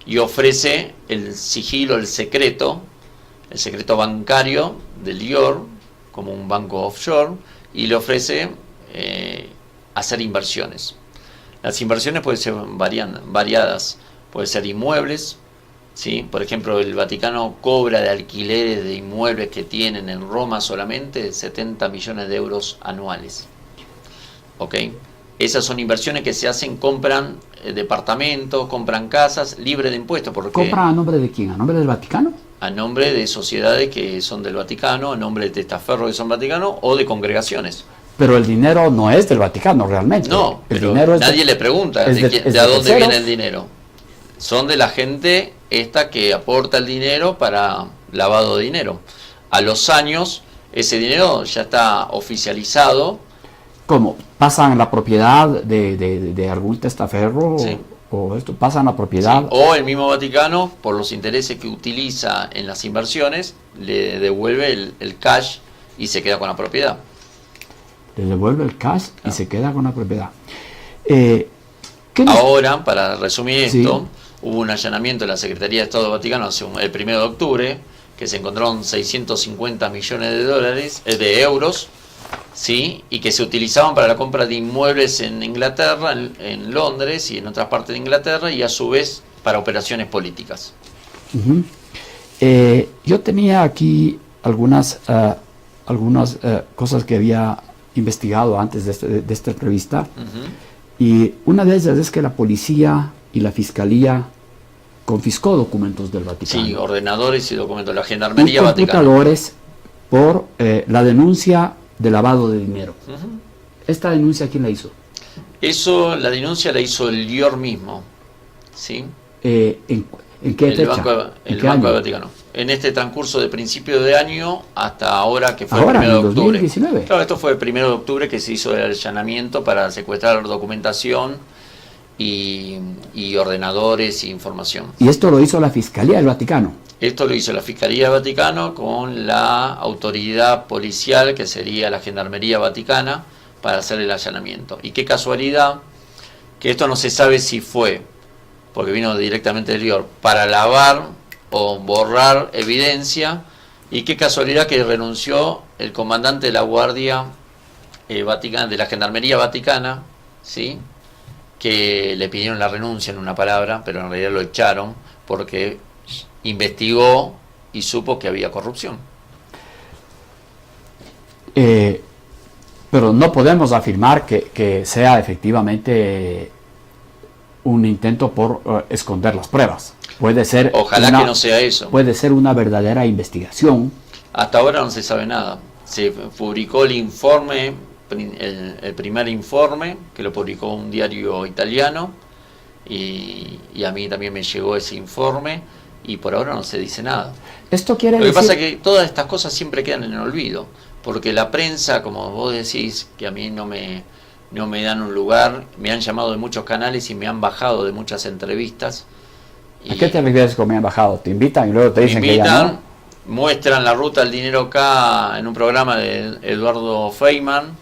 y ofrece el sigilo, el secreto bancario del Lior, como un banco offshore, y le ofrece hacer inversiones. Las inversiones pueden ser variadas, pueden ser inmuebles, ¿sí? Por ejemplo, el Vaticano cobra de alquileres de inmuebles que tienen en Roma solamente 70 millones de euros anuales. ¿Ok? Esas son inversiones que se hacen, compran departamentos, compran casas, libre de impuestos. Porque ¿Compra a nombre de quién? ¿A nombre del Vaticano? a nombre de sociedades que son del Vaticano, a nombre de testaferros que son Vaticano o de congregaciones. Pero el dinero no es del Vaticano realmente. No, el pero dinero es nadie le pregunta es de, es de a dónde terceros. viene el dinero. Son de la gente esta que aporta el dinero para lavado de dinero. A los años, ese dinero ya está oficializado. ¿Cómo? ¿Pasan la propiedad de algún testaferro? Sí. ¿O esto pasan la propiedad? Sí, o el mismo Vaticano, por los intereses que utiliza en las inversiones, le devuelve el cash y se queda con la propiedad. Le devuelve el cash y se queda con la propiedad. ¿Qué nos- Ahora, para resumir Sí. esto, hubo un allanamiento en la Secretaría de Estado del Vaticano el 1 de octubre, que se encontraron 650 millones de dólares, de euros, ¿sí? Y que se utilizaban para la compra de inmuebles en Inglaterra, en Londres y en otras partes de Inglaterra, y a su vez para operaciones políticas. Ujú. Yo tenía aquí algunas cosas que había investigado antes de esta entrevista. Ujú. Y una de ellas es que la policía y la fiscalía confiscó documentos del Vaticano. Sí, ordenadores y documentos. La y Gendarmería Vaticana. computadores por la denuncia de lavado de dinero. Ujú. ¿Esta denuncia quién la hizo? Eso, la denuncia la hizo el Lior mismo, ¿sí? ¿En qué El fecha? Banco, ¿En el qué Banco año? del Vaticano. En este transcurso de principio de año hasta ahora, que fue Ahora, el 1 de en octubre. 2019. Claro, esto fue el 1 de octubre que se hizo el allanamiento para secuestrar documentación y ordenadores e información. Y esto lo hizo la Fiscalía del Vaticano. Esto lo hizo la Fiscalía Vaticano con la autoridad policial, que sería la Gendarmería Vaticana, para hacer el allanamiento. Y qué casualidad que esto no se sabe si fue, porque vino directamente del Lior, para lavar o borrar evidencia, y qué casualidad que renunció el comandante de la Guardia Vaticana, de la Gendarmería Vaticana, ¿sí? Que le pidieron la renuncia en una palabra, pero en realidad lo echaron porque investigó y supo que había corrupción. Pero no podemos afirmar que sea efectivamente un intento por esconder las pruebas. Puede ser Ojalá que no sea eso. Puede ser una verdadera investigación. Hasta ahora no se sabe nada. Se publicó el informe, el primer informe, que lo publicó un diario italiano, y a mí también me llegó ese informe, y por ahora no se dice nada. Esto quiere decir... Lo que pasa es que todas estas cosas siempre quedan en el olvido, porque la prensa, como vos decís, que a mí no me dan un lugar, me han llamado de muchos canales y me han bajado de muchas entrevistas. ¿A qué te refieres con me han bajado? ¿Te invitan y luego te dicen que ya no? Muestran la ruta del dinero acá en un programa de Eduardo Feynman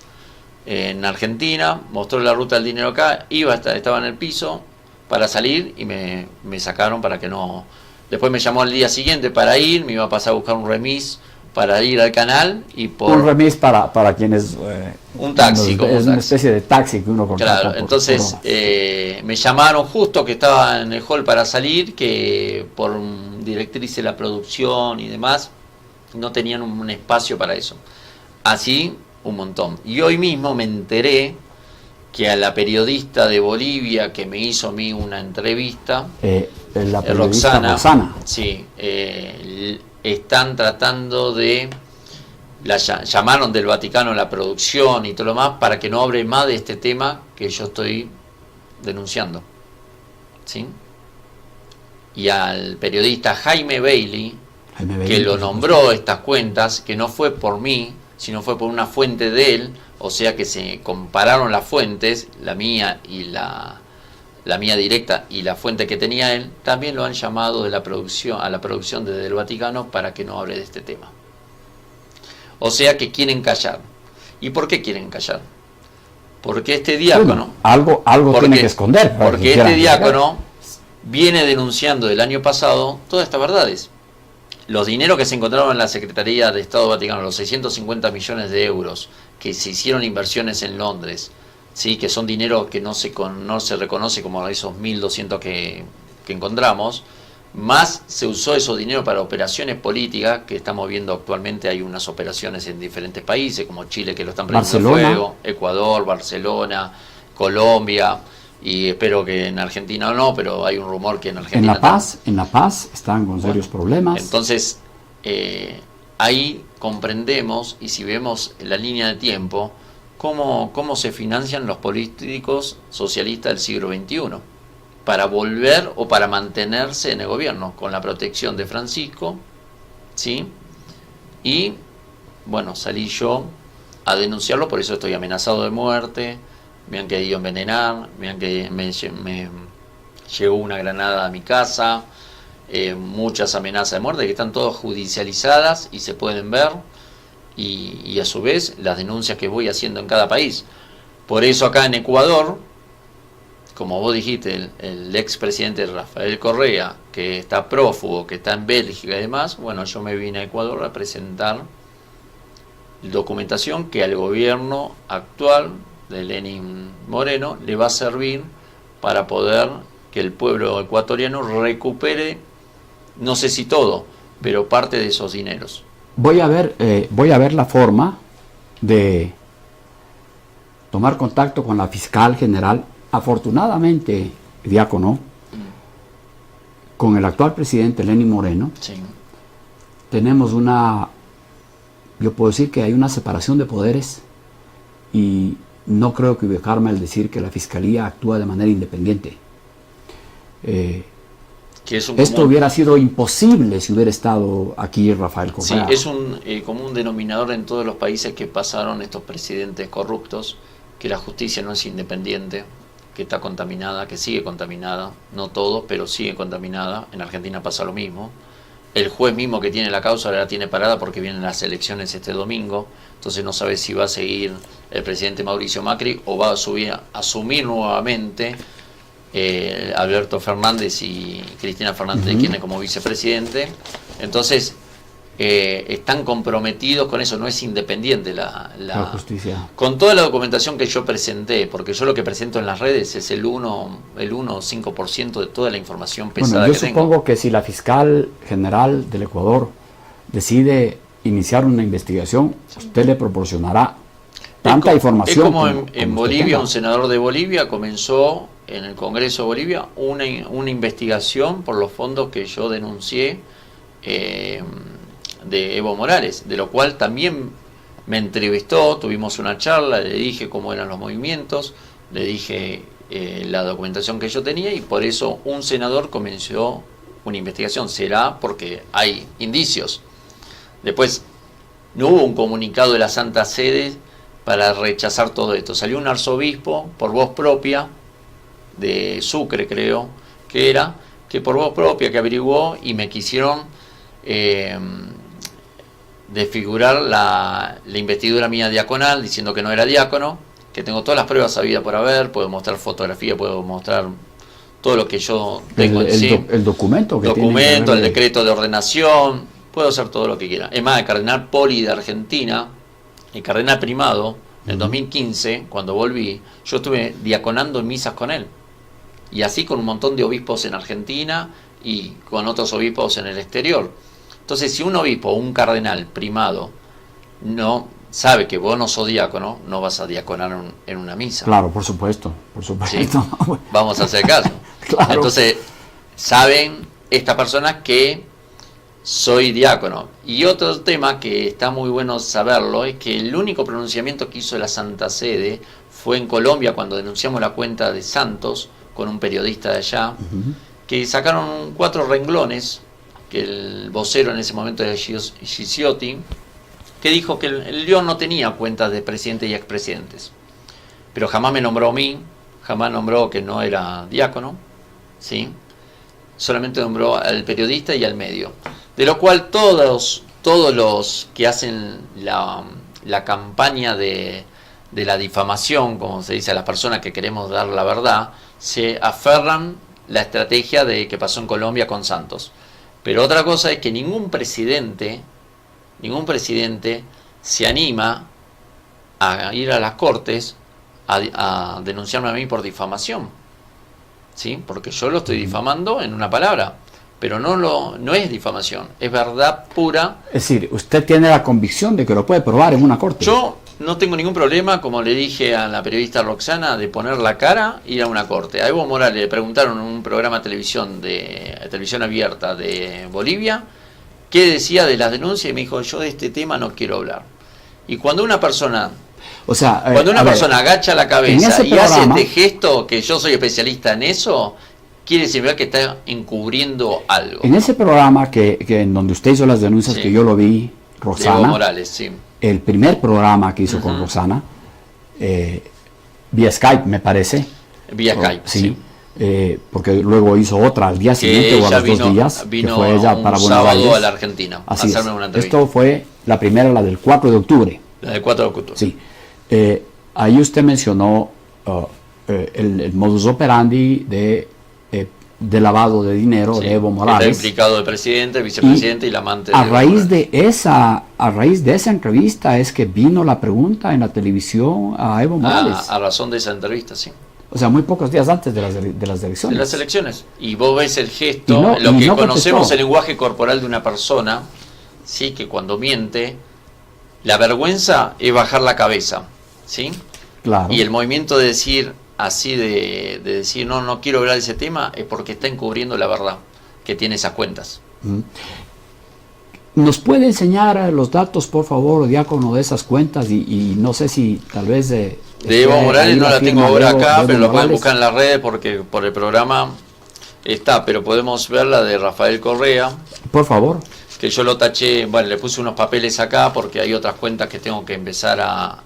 en Argentina, mostró la ruta del dinero acá, estaba en el piso para salir y me sacaron para que no... Después me llamó al día siguiente para ir, me iba a pasar a buscar un remis para ir al canal y por... Un remis para quienes... un taxi. Una especie de taxi que uno contrata. Claro, entonces me llamaron justo que estaba en el hall para salir, que por directriz de la producción y demás, no tenían un espacio para eso. Así, un montón. Y hoy mismo me enteré que a la periodista de Bolivia que me hizo a mí una entrevista, la periodista Roxana. Sí, están tratando de... llamaron del Vaticano a la producción y todo lo más para que no hable más de este tema que yo estoy denunciando. ¿Sí? Y al periodista Jaime Bailey, que lo nombró estas cuentas, que no fue por mí, sino fue por una fuente de él, o sea que se compararon las fuentes, la mía y la mía directa y la fuente que tenía él, también lo han llamado de la producción, a la producción desde el Vaticano para que no hable de este tema. O sea que quieren callar. ¿Y por qué quieren callar? Porque este diácono... Bueno, algo tiene que esconder. Porque este diácono viene denunciando del año pasado todas estas verdades. Los dineros que se encontraron en la Secretaría de Estado Vaticano, los 650 millones de euros, que se hicieron inversiones en Londres, ¿sí? Que son dinero que no se reconoce como esos 1.200 que encontramos, más se usó esos dinero para operaciones políticas que estamos viendo actualmente. Hay unas operaciones en diferentes países, como Chile, que lo están prendiendo fuego, Ecuador, Barcelona, Colombia, y espero que en Argentina no, pero hay un rumor que en Argentina... En La Paz están con serios problemas. Entonces, ahí comprendemos, y si vemos la línea de tiempo, cómo se financian los políticos socialistas del siglo XXI, para volver o para mantenerse en el gobierno, con la protección de Francisco, ¿sí? Y, bueno, salí yo a denunciarlo, por eso estoy amenazado de muerte, me han querido envenenar, me llegó una granada a mi casa, muchas amenazas de muerte que están todas judicializadas y se pueden ver, y a su vez las denuncias que voy haciendo en cada país. Por eso acá en Ecuador, como vos dijiste, el expresidente Rafael Correa, que está prófugo, que está en Bélgica y demás, bueno, yo me vine a Ecuador a presentar documentación que al gobierno actual de Lenín Moreno le va a servir para poder que el pueblo ecuatoriano recupere, no sé si todo, pero parte de esos dineros. Voy a ver la forma de tomar contacto con la fiscal general. Afortunadamente, diácono, con el actual presidente Lenín Moreno, sí, tenemos yo puedo decir que hay una separación de poderes, y no creo equivocarme al decir que la fiscalía actúa de manera independiente. Esto hubiera sido imposible si hubiera estado aquí Rafael Correa. Sí, es un común denominador en todos los países que pasaron estos presidentes corruptos, que la justicia no es independiente, que está contaminada, que sigue contaminada, no todo, pero sigue contaminada. En Argentina pasa lo mismo. El juez mismo que tiene la causa ahora la tiene parada porque vienen las elecciones este domingo, entonces no sabe si va a seguir el presidente Mauricio Macri o va a asumir nuevamente Alberto Fernández y Cristina Fernández de Kirchner como vicepresidente. Entonces están comprometidos con eso, no es independiente la justicia. Con toda la documentación que yo presenté, porque yo lo que presento en las redes es el 1 o 5% de toda la información pesada yo supongo que si la fiscal general del Ecuador decide iniciar una investigación, usted le proporcionará tanta información. Es como en Bolivia, un senador de Bolivia comenzó en el Congreso de Bolivia una investigación por los fondos que yo denuncié de Evo Morales, de lo cual también me entrevistó, tuvimos una charla, le dije cómo eran los movimientos, le dije la documentación que yo tenía, y por eso un senador comenzó una investigación. Será porque hay indicios. Después no hubo un comunicado de la Santa Sede para rechazar todo esto. Salió un arzobispo por voz propia, de Sucre creo que era, que por voz propia que averiguó, y me quisieron desfigurar la investidura mía diaconal, diciendo que no era diácono, que tengo todas las pruebas habidas por haber, puedo mostrar fotografía, puedo mostrar todo lo que yo tengo el documento que documento, el decreto de ordenación, puedo hacer todo lo que quiera. Es más, el cardenal Poli de Argentina, el cardenal primado, en el 2015, cuando volví, yo estuve diaconando en misas con él, y así con un montón de obispos en Argentina y con otros obispos en el exterior. Entonces, si un obispo o un cardenal primado no sabe que vos no sos diácono, no vas a diaconar en una misa. Claro, por supuesto. ¿Sí? Vamos a hacer caso. Claro. Entonces, saben estas personas que soy diácono. Y otro tema que está muy bueno saberlo es que el único pronunciamiento que hizo la Santa Sede fue en Colombia, cuando denunciamos la cuenta de Santos con un periodista de allá, que sacaron 4 renglones, que el vocero en ese momento era Gisiotti, que dijo que el León no tenía cuentas de presidentes y expresidentes, pero jamás me nombró a mí, jamás nombró que no era diácono, ¿sí? Solamente nombró al periodista y al medio, de lo cual todos los que hacen la campaña de la difamación, como se dice a las personas que queremos dar la verdad, se aferran la estrategia de que pasó en Colombia con Santos. Pero otra cosa es que ningún presidente se anima a ir a las cortes a denunciarme a mí por difamación, ¿sí? Porque yo lo estoy difamando en una palabra, pero no es difamación, es verdad pura. Es decir, usted tiene la convicción de que lo puede probar en una corte. Yo no tengo ningún problema, como le dije a la periodista Roxana, de poner la cara e ir a una corte. A Evo Morales le preguntaron en un programa de televisión abierta de Bolivia qué decía de las denuncias, y me dijo: yo de este tema no quiero hablar. Y cuando una persona agacha la cabeza y hace este gesto, que yo soy especialista en eso, quiere decir que está encubriendo algo. En ese programa que en donde usted hizo las denuncias, sí, que yo lo vi, Roxana, Evo Morales, sí, el primer programa que hizo con Roxana, vía Skype, me parece. Vía Skype, sí. Porque luego hizo otra al día siguiente o a los 2 días, que fue ella para Buenos Aires. A la Argentina, a hacerme una entrevista. Esto fue la primera, la del 4 de octubre. La del 4 de octubre. Sí. Ahí usted mencionó el modus operandi de lavado de dinero, sí, de Evo Morales. Está implicado el presidente, el vicepresidente y la amante de a raíz de esa entrevista es que vino la pregunta en la televisión a Evo Morales. A razón de esa entrevista, sí. O sea, muy pocos días antes de las elecciones. De las elecciones. Y vos ves el gesto, lo que conocemos el lenguaje corporal de una persona, sí, que cuando miente, la vergüenza es bajar la cabeza, ¿sí? Claro. Y el movimiento de decir así, de decir no quiero hablar de ese tema, es porque está encubriendo la verdad que tiene esas cuentas. ¿Nos puede enseñar los datos, por favor, diácono, de esas cuentas? Y no sé si tal vez de Evo Morales no la tengo ahora acá, pero lo pueden buscar en las redes porque por el programa está, pero podemos ver la de Rafael Correa. Por favor. Que yo lo taché, bueno, le puse unos papeles acá porque hay otras cuentas que tengo que empezar a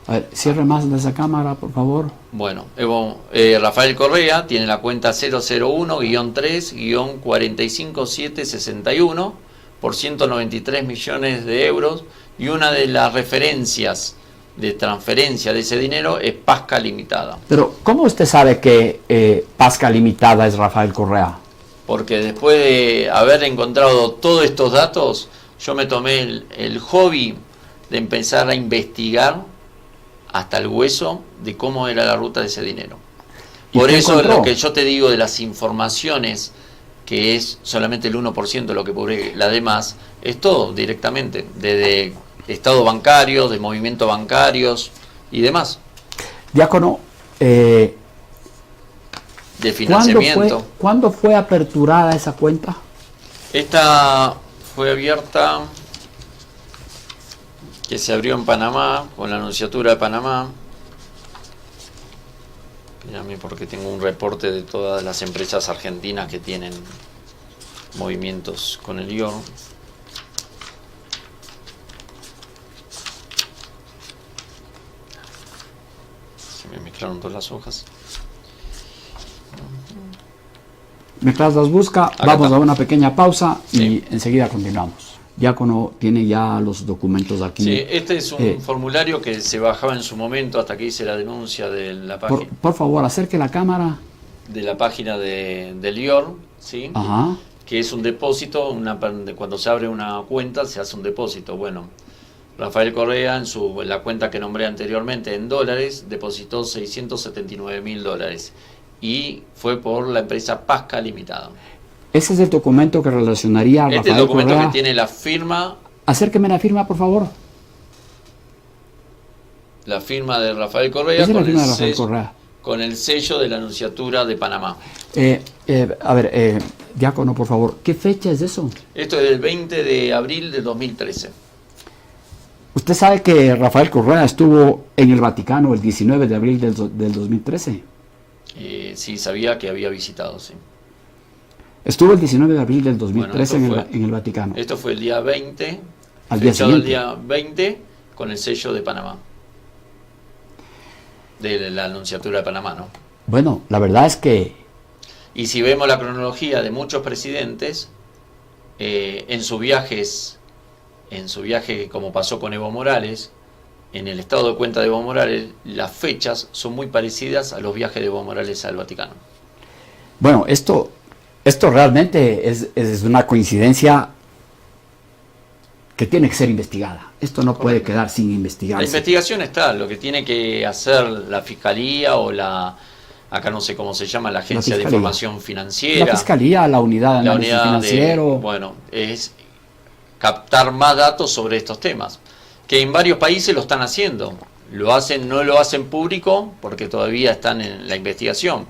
ver, cierre más de esa cámara, por favor. Bueno, Rafael Correa tiene la cuenta 001-3-45761 por 193 millones de euros, y una de las referencias de transferencia de ese dinero es Pasca Limitada. Pero, ¿cómo usted sabe que Pasca Limitada es Rafael Correa? Porque después de haber encontrado todos estos datos, yo me tomé el hobby de empezar a investigar hasta el hueso de cómo era la ruta de ese dinero. Por eso encontró? lo que yo te digo de las informaciones, que es solamente el 1% de lo que publiqué, la demás, es todo directamente, desde estado bancario, de movimientos bancarios y demás, Diácono, de financiamiento. ¿cuándo fue aperturada esa cuenta? Esta fue abierta, que se abrió en Panamá, con la Nunciatura de Panamá. Espérame, porque tengo un reporte de todas las empresas argentinas que tienen movimientos con el IOR. Se me mezclaron todas las hojas. Mientras las busca, Acá vamos está. a una pequeña pausa Sí. y enseguida continuamos. Diácono tiene ya los documentos aquí. Sí, este es un Eh, formulario que se bajaba en su momento hasta que hice la denuncia de la por, página por favor, acerque la cámara. del IOR, ¿sí? Ajá. Que es un depósito, cuando se abre una cuenta se hace un depósito. Bueno, Rafael Correa en la cuenta que nombré anteriormente en dólares depositó $679.000 y fue por la empresa Pasca Limitada. Ese es el documento que relacionaría a Este es el Rafael documento Correa. que tiene la firma Acérqueme la firma, por favor. de Rafael Correa, Esa es la con firma de el Rafael sello, Correa. con el sello de la Nunciatura de Panamá. A ver, Diácono, por favor, ¿qué fecha es eso? Esto es del 20 de abril de 2013. Usted sabe que Rafael Correa estuvo en el Vaticano el 19 de abril del 2013. Sí, sabía que había visitado, sí. Estuvo el 19 de abril del 2013 Bueno, en el Vaticano. Esto fue el día 20, Al día fechado el siguiente. día 20 con el sello de Panamá. De la Nunciatura de Panamá, ¿no? Bueno, la verdad es que Y si vemos la cronología de muchos presidentes, en sus viajes, como pasó con Evo Morales, en el estado de cuenta de Evo Morales, las fechas son muy parecidas a los viajes de Evo Morales al Vaticano. bueno, esto realmente es una coincidencia que tiene que ser investigada. Esto no puede quedar sin La investigarse. investigación está, lo que tiene que hacer la Fiscalía o acá no sé cómo se llama, la Agencia de Fiscalía. Información La Financiera, Fiscalía, la unidad de la análisis unidad financiero. bueno, es captar más datos sobre estos temas, que en varios países lo están haciendo. No lo hacen público porque todavía están en la investigación,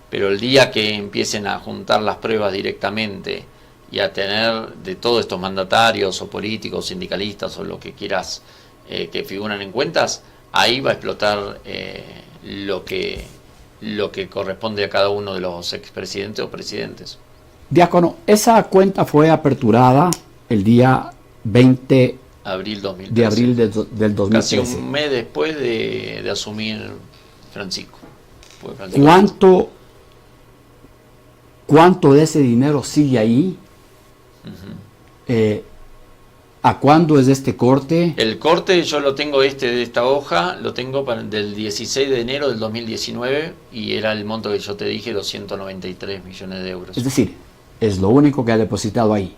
pero el día que empiecen a juntar las pruebas directamente y a tener de todos estos mandatarios o políticos, sindicalistas o lo que quieras que figuran en cuentas, ahí va a explotar lo que corresponde a cada uno de los expresidentes o presidentes. Diácono, esa cuenta fue aperturada el día 20 Abril 2013. de abril del Casi 2013. un mes después de asumir Francisco. Fue Francisco. ¿Cuánto de ese dinero sigue ahí? ¿A cuándo es este corte? El corte yo lo tengo de esta hoja, lo tengo del 16 de enero del 2019 y era el monto que yo te dije, 293 millones de euros. Es decir, es lo único que ha depositado ahí.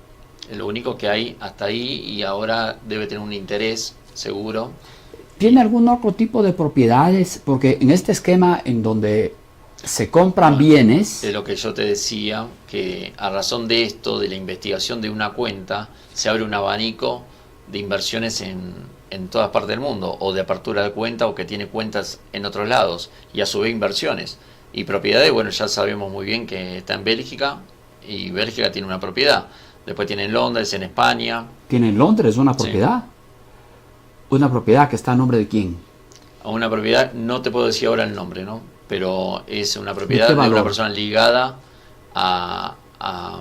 Es lo único que hay hasta ahí y ahora debe tener un interés seguro. ¿Tiene algún otro tipo de propiedades? Porque en este esquema en donde se compran bienes, De lo que yo te decía, que a razón de esto, de la investigación de una cuenta, se abre un abanico de inversiones en todas partes del mundo, o de apertura de cuenta, o que tiene cuentas en otros lados, y a su vez inversiones. Y propiedades, bueno, ya sabemos muy bien que está en Bélgica, y Bélgica tiene una propiedad. Después tiene en Londres, en España. tiene en Londres una Sí. propiedad. Una propiedad que está a nombre de quién. A una propiedad, no te puedo decir ahora el nombre, ¿no? Pero es una propiedad qué de una valor? persona ligada a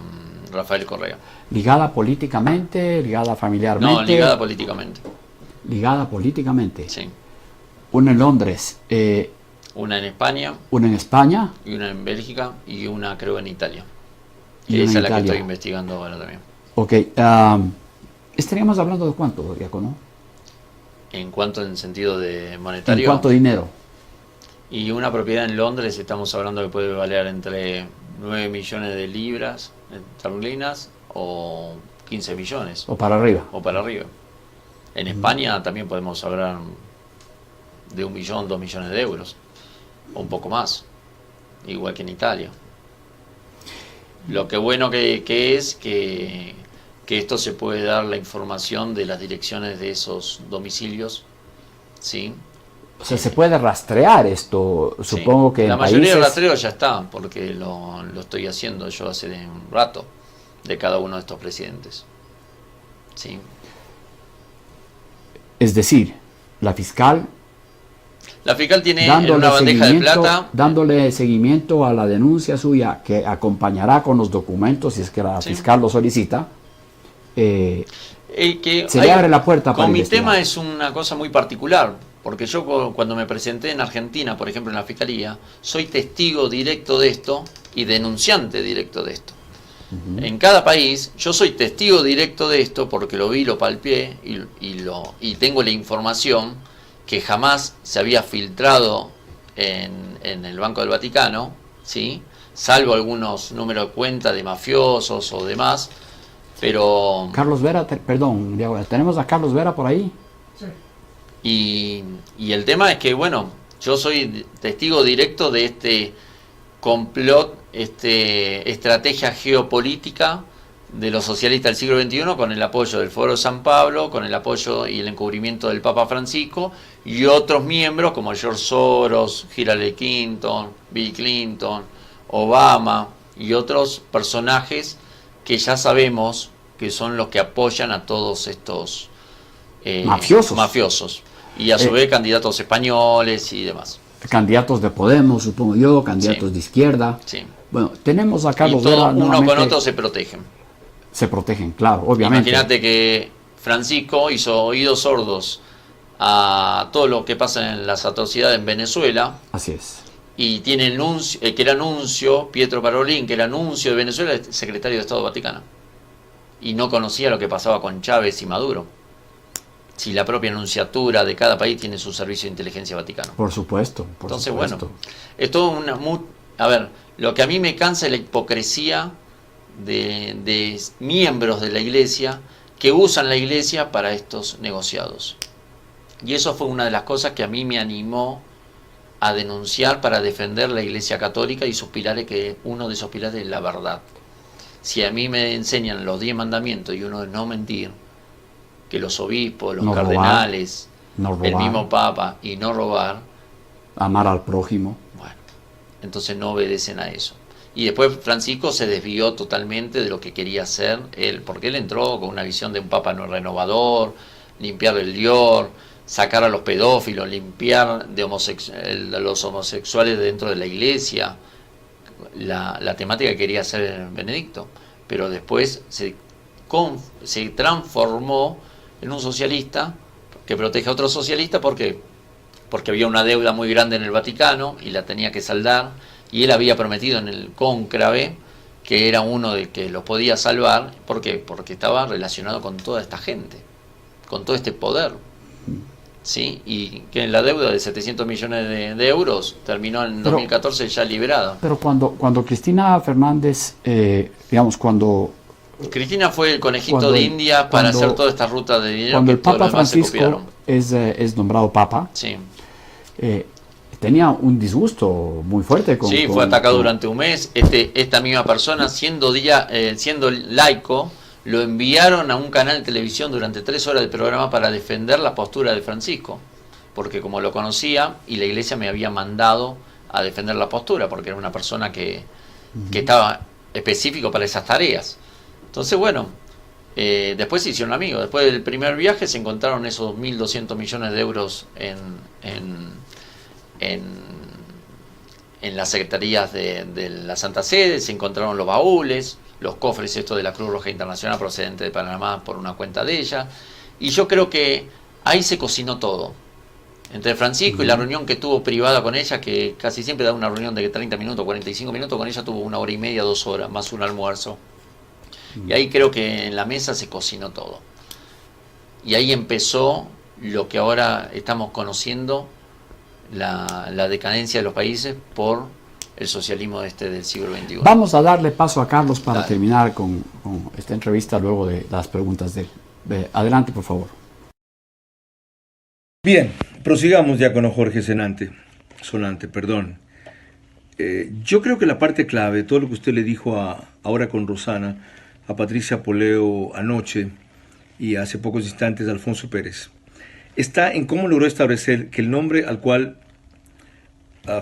Rafael Correa. Ligada políticamente, ligada familiarmente. No, ligada políticamente. Ligada políticamente. Sí. Una en Londres, Una en España, una en España. y una en Bélgica, y una creo en Italia. Y Y una esa en es la que Italia. estoy investigando ahora también. Ok. ¿Estaríamos hablando de cuánto, Diácono? En cuanto en sentido de ¿En monetario. cuánto dinero? Y una propiedad en Londres estamos hablando que puede valer entre 9 millones de libras esterlinas o 15 millones. O para arriba. O para arriba. En España también podemos hablar de 1 millón, 2 millones de euros. O un poco más. Igual que en Italia. Lo que bueno que es que esto se puede dar la información de las direcciones de esos domicilios. ¿Sí? O sea, se puede rastrear esto, supongo sí. que la en mayoría países... del rastreo ya está, porque lo estoy haciendo yo hace un rato, de cada uno de estos presidentes. ¿Sí? Es decir, la fiscal tiene en una bandeja de plata... Dándole seguimiento a la denuncia suya, que acompañará con los documentos, si es que la fiscal lo solicita, se le abre la puerta para Con mi investigar. tema es una cosa muy particular, porque yo cuando me presenté en Argentina, por ejemplo en la Fiscalía, soy testigo directo de esto y denunciante directo de esto. En cada país yo soy testigo directo de esto porque lo vi, lo palpé y tengo la información que jamás se había filtrado en el Banco del Vaticano, ¿sí? Salvo algunos números de cuenta de mafiosos o demás, pero... Carlos Vera, perdón, Diego, ¿tenemos a Carlos Vera por ahí? Y el tema es que, bueno, yo soy testigo directo de este complot, estrategia geopolítica de los socialistas del siglo XXI con el apoyo del Foro de San Pablo, con el apoyo y el encubrimiento del Papa Francisco y otros miembros como George Soros, Hillary Clinton, Bill Clinton, Obama y otros personajes que ya sabemos que son los que apoyan a todos estos mafiosos. Y a su vez candidatos españoles y demás. Candidatos de Podemos, supongo yo, candidatos de izquierda. Sí. Bueno, tenemos a Carlos y todos Vera. Uno con otro se protegen. Se protegen, claro, obviamente. Imagínate que Francisco hizo oídos sordos a todo lo que pasa en las atrocidades en Venezuela. Así es. Y tiene el nuncio, que era nuncio, Pietro Parolin, que era nuncio de Venezuela, secretario de Estado Vaticano. Y no conocía lo que pasaba con Chávez y Maduro. Si la propia nunciatura de cada país tiene su servicio de inteligencia vaticano. Por supuesto. Entonces, bueno, es todo una... A ver, lo que a mí me cansa es la hipocresía de miembros de la Iglesia que usan la Iglesia para estos negociados. Y eso fue una de las cosas que a mí me animó a denunciar para defender la Iglesia Católica y sus pilares, que uno de esos pilares es la verdad. Si a mí me enseñan los 10 mandamientos y uno es no mentir, que los obispos, los cardenales, el mismo Papa, y no robar, amar al prójimo, bueno, entonces no obedecen a eso. Y después Francisco se desvió totalmente de lo que quería hacer él, porque él entró con una visión de un Papa no renovador, limpiar el Dior, sacar a los pedófilos, limpiar de los homosexuales dentro de la Iglesia, la temática que quería hacer Benedicto, pero después se transformó en un socialista que protege a otro socialista. ¿Por qué? Porque había una deuda muy grande en el Vaticano y la tenía que saldar, y él había prometido en el cónclave que era uno de que lo podía salvar. ¿Por qué? Porque estaba relacionado con toda esta gente, con todo este poder, ¿sí? Y que la deuda de 700 millones de euros terminó en 2014 ya liberada. Pero cuando Cristina Fernández, cuando Cristina fue el conejito de India para hacer toda esta ruta de dinero. Cuando que el Papa todos los demás Francisco es nombrado Papa, sí, tenía un disgusto muy fuerte con... Sí, fue atacado durante un mes. Esta misma persona, siendo laico, lo enviaron a un canal de televisión durante 3 horas de programa para defender la postura de Francisco, porque como lo conocía y la Iglesia me había mandado a defender la postura, porque era una persona que estaba específico para esas tareas. Entonces, bueno, después se hicieron amigos. Después del primer viaje se encontraron esos 1.200 millones de euros en las secretarías de la Santa Sede. Se encontraron los baúles, los cofres estos de la Cruz Roja Internacional procedente de Panamá por una cuenta de ella. Y yo creo que ahí se cocinó todo. Entre Francisco y la reunión que tuvo privada con ella, que casi siempre da una reunión de 30 minutos, 45 minutos, con ella tuvo 1 hora y media, 2 horas, más un almuerzo. Y ahí creo que en la mesa se cocinó todo. Y ahí empezó lo que ahora estamos conociendo, la decadencia de los países por el socialismo del siglo XXI. Vamos a darle paso a Carlos para Dale. terminar con esta entrevista luego de las preguntas de él. Adelante, por favor. Bien, prosigamos, diácono Jorge Solante. Yo creo que la parte clave, todo lo que usted le dijo ahora con Rosana, a Patricia Poleo anoche y hace pocos instantes a Alfonso Pérez, está en cómo logró establecer que el nombre al cual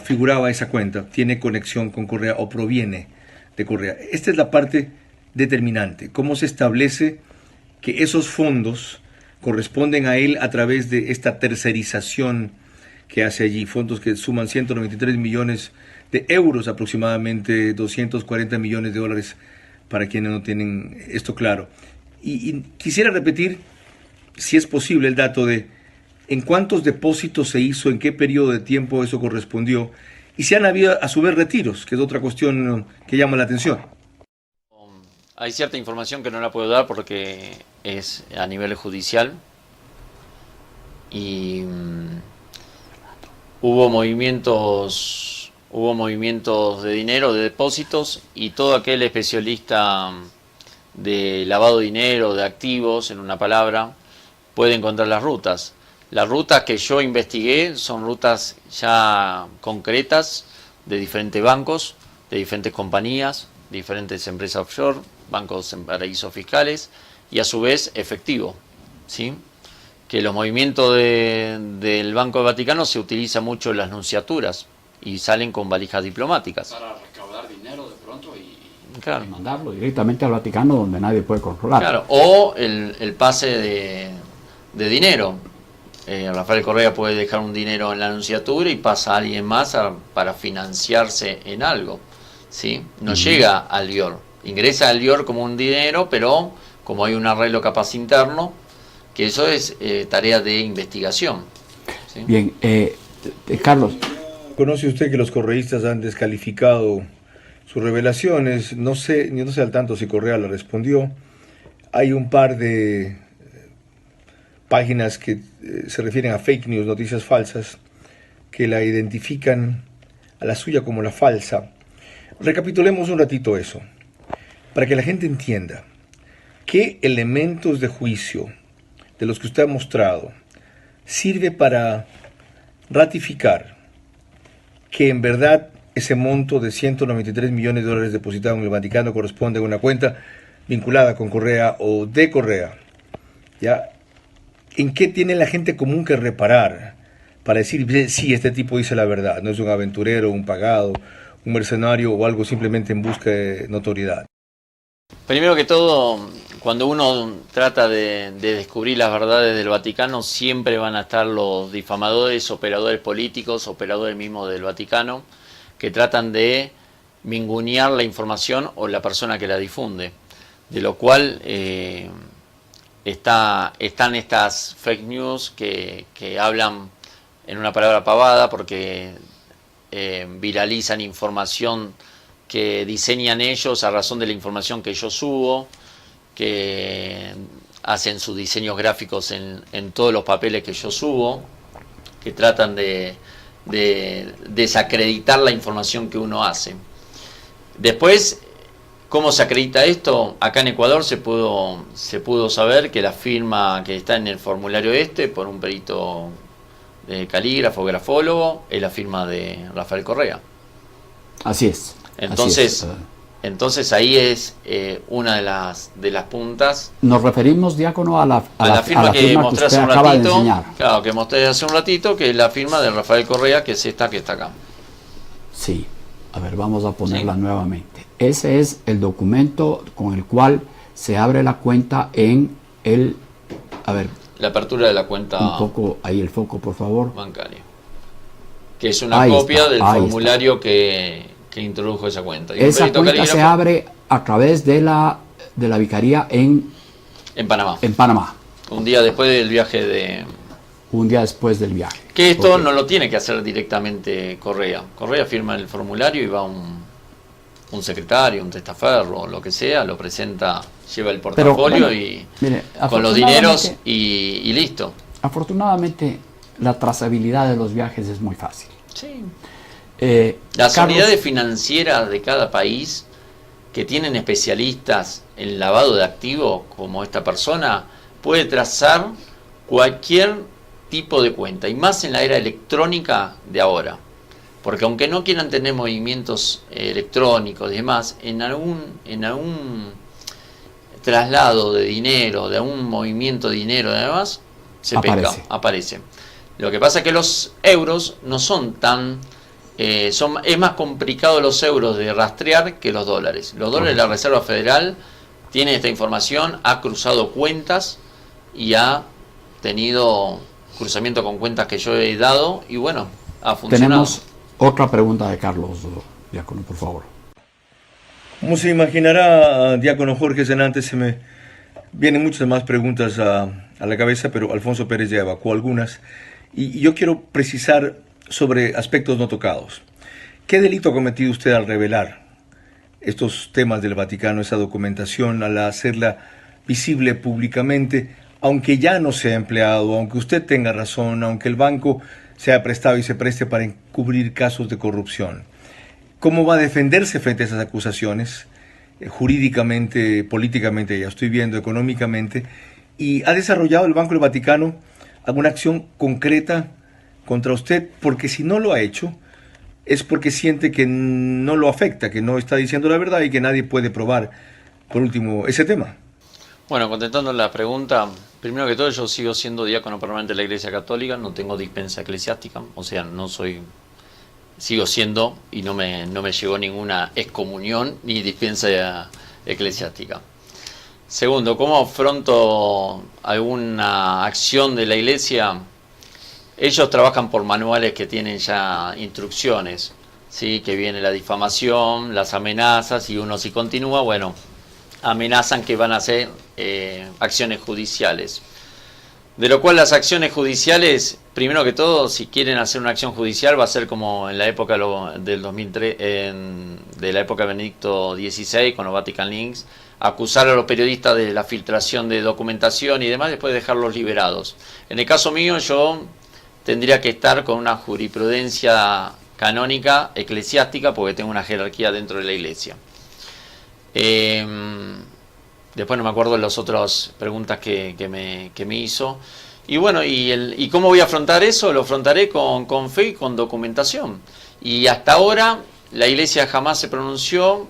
figuraba esa cuenta tiene conexión con Correa o proviene de Correa. Esta es la parte determinante, cómo se establece que esos fondos corresponden a él a través de esta tercerización que hace allí, fondos que suman 193 millones de euros, aproximadamente 240 millones de dólares, para quienes no tienen esto claro. Y quisiera repetir, si es posible, el dato de en cuántos depósitos se hizo, en qué periodo de tiempo eso correspondió, y si han habido a su vez retiros, que es otra cuestión que llama la atención. Hay cierta información que no la puedo dar porque es a nivel judicial y hubo movimientos de dinero, de depósitos, y todo aquel especialista de lavado de dinero, de activos, en una palabra, puede encontrar las rutas. Las rutas que yo investigué son rutas ya concretas de diferentes bancos, de diferentes compañías, diferentes empresas offshore, bancos en paraísos fiscales y a su vez efectivo, ¿sí? Que los movimientos del Banco del Vaticano se utiliza mucho en las nunciaturas y salen con valijas diplomáticas. Para recaudar dinero de pronto y claro, mandarlo directamente al Vaticano donde nadie puede controlar. Claro, o el pase de dinero. Rafael Correa puede dejar un dinero en la nunciatura y pasa a alguien más para financiarse en algo, ¿sí? No llega al Lior. Ingresa al Lior como un dinero, pero como hay un arreglo capaz interno, que eso es tarea de investigación, ¿sí? Bien, Carlos. ¿Conoce usted que los correístas han descalificado sus revelaciones? No sé al tanto si Correa le respondió. Hay un par de páginas que se refieren a fake news, noticias falsas, que la identifican a la suya como la falsa. Recapitulemos un ratito eso, para que la gente entienda qué elementos de juicio de los que usted ha mostrado sirve para ratificar que en verdad ese monto de 193 millones de dólares depositado en el Vaticano corresponde a una cuenta vinculada con Correa o de Correa. ¿Ya? ¿En qué tiene la gente común que reparar para decir, sí, este tipo dice la verdad, no es un aventurero, un pagado, un mercenario o algo simplemente en busca de notoriedad? Primero que todo, cuando uno trata de descubrir las verdades del Vaticano, siempre van a estar los difamadores, operadores políticos, operadores mismos del Vaticano, que tratan de mingunear la información o la persona que la difunde, de lo cual están estas fake news que hablan en una palabra pavada porque viralizan información que diseñan ellos a razón de la información que yo subo, que hacen sus diseños gráficos en todos los papeles que yo subo, que tratan de desacreditar la información que uno hace. Después, ¿cómo se acredita esto? Acá en Ecuador se pudo saber que la firma que está en el formulario por un perito de calígrafo, grafólogo, es la firma de Rafael Correa. Así es. Entonces ahí es una de las puntas. Nos referimos, diácono, a la firma que mostré hace un ratito. Claro, que mostré hace un ratito, que es la firma de Rafael Correa, que es esta que está acá. Sí. A ver, vamos a ponerla nuevamente. Ese es el documento con el cual se abre la cuenta en el... A ver. La apertura de la cuenta. Un poco, ahí el foco, por favor. Bancaria. Que es una copia del formulario que introdujo esa cuenta. Y esa cuenta se abre a través de la vicaría en Panamá. En Panamá. Un día después del viaje Un día después del viaje. Que esto no lo tiene que hacer directamente Correa. Correa firma el formulario y va un secretario, un testaferro, lo que sea, lo presenta, lleva el portafolio. Pero, mire, con los dineros y listo. Afortunadamente, la trazabilidad de los viajes es muy fácil. Sí. Las Carlos, unidades financieras de cada país que tienen especialistas en lavado de activos, como esta persona, puede trazar cualquier tipo de cuenta, y más en la era electrónica de ahora. Porque aunque no quieran tener movimientos electrónicos y demás, en algún traslado de dinero, de algún movimiento de dinero y demás, aparece. Lo que pasa es que los euros no son tan... es más complicado los euros de rastrear que los dólares. Los dólares de la Reserva Federal tienen esta información, ha cruzado cuentas y ha tenido cruzamiento con cuentas que yo he dado y bueno, ha funcionado. Tenemos otra pregunta de Carlos, diácono, por favor. Como se imaginará, diácono Jorge Senante, se me vienen muchas más preguntas a la cabeza, pero Alfonso Pérez ya evacuó algunas. Y yo quiero precisar sobre aspectos no tocados. ¿Qué delito ha cometido usted al revelar estos temas del Vaticano, esa documentación, al hacerla visible públicamente, aunque ya no sea empleado, aunque usted tenga razón, aunque el banco se haya prestado y se preste para encubrir casos de corrupción? ¿Cómo va a defenderse frente a esas acusaciones? Jurídicamente, políticamente, ya estoy viendo, económicamente. ¿Y ha desarrollado el Banco del Vaticano alguna acción concreta contra usted? Porque si no lo ha hecho, es porque siente que no lo afecta, que no está diciendo la verdad y que nadie puede probar, por último, ese tema. Bueno, contestando la pregunta, primero que todo yo sigo siendo diácono permanente de la Iglesia Católica, no tengo dispensa eclesiástica, o sea, sigo siendo y no me llegó ninguna excomunión ni dispensa eclesiástica. Segundo, ¿cómo afronto alguna acción de la Iglesia? Ellos trabajan por manuales que tienen ya instrucciones, ¿sí? Que viene la difamación, las amenazas, y uno si continúa, bueno, amenazan que van a hacer acciones judiciales. De lo cual las acciones judiciales, primero que todo, si quieren hacer una acción judicial, va a ser como en la época del 2003, de la época de Benedicto XVI, con los Vatican Links, acusar a los periodistas de la filtración de documentación y demás, después dejarlos liberados. En el caso mío, yo tendría que estar con una jurisprudencia canónica, eclesiástica, porque tengo una jerarquía dentro de la Iglesia. Después no me acuerdo de las otras preguntas que me hizo. Y bueno, ¿y cómo voy a afrontar eso? Lo afrontaré con fe y con documentación. Y hasta ahora la Iglesia jamás se pronunció,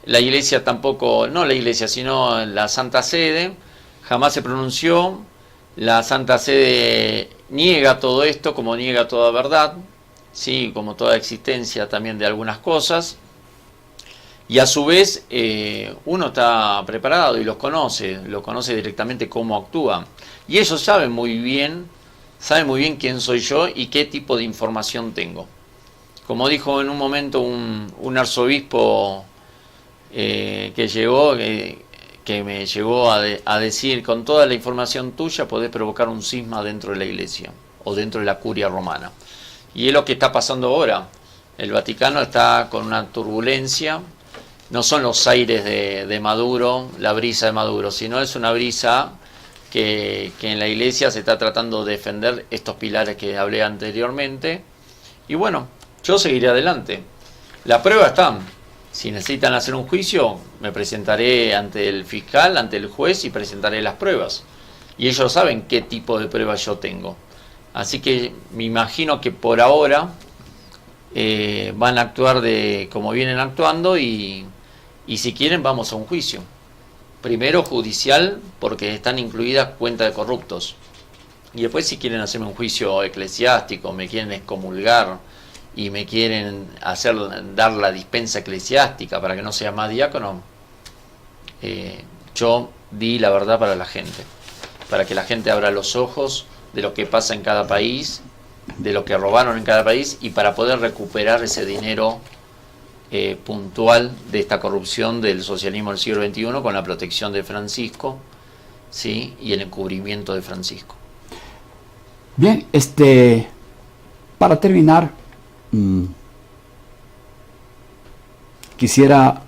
la Iglesia tampoco, no la Iglesia, sino la Santa Sede, jamás se pronunció. La Santa Sede niega todo esto, como niega toda verdad, sí, como toda existencia también de algunas cosas. Y a su vez uno está preparado y los conoce directamente cómo actúa. Y ellos saben muy bien quién soy yo y qué tipo de información tengo. Como dijo en un momento un arzobispo que llegó, que me llegó a decir, con toda la información tuya podés provocar un cisma dentro de la Iglesia o dentro de la curia romana. Y es lo que está pasando ahora. El Vaticano está con una turbulencia. No son los aires de Maduro, la brisa de Maduro, sino es una brisa que en la Iglesia se está tratando de defender estos pilares que hablé anteriormente. Y bueno, yo seguiré adelante. Las pruebas están. Si necesitan hacer un juicio, me presentaré ante el fiscal, ante el juez y presentaré las pruebas. Y ellos saben qué tipo de pruebas yo tengo. Así que me imagino que por ahora van a actuar como vienen actuando y si quieren vamos a un juicio. Primero judicial, porque están incluidas cuentas de corruptos. Y después si quieren hacerme un juicio eclesiástico, me quieren excomulgar y me quieren dar la dispensa eclesiástica para que no sea más diácono, yo di la verdad para la gente, para que la gente abra los ojos de lo que pasa en cada país, de lo que robaron en cada país, y para poder recuperar ese dinero puntual de esta corrupción del socialismo del siglo XXI con la protección de Francisco, ¿sí? Y el encubrimiento de Francisco. Bien, para terminar, quisiera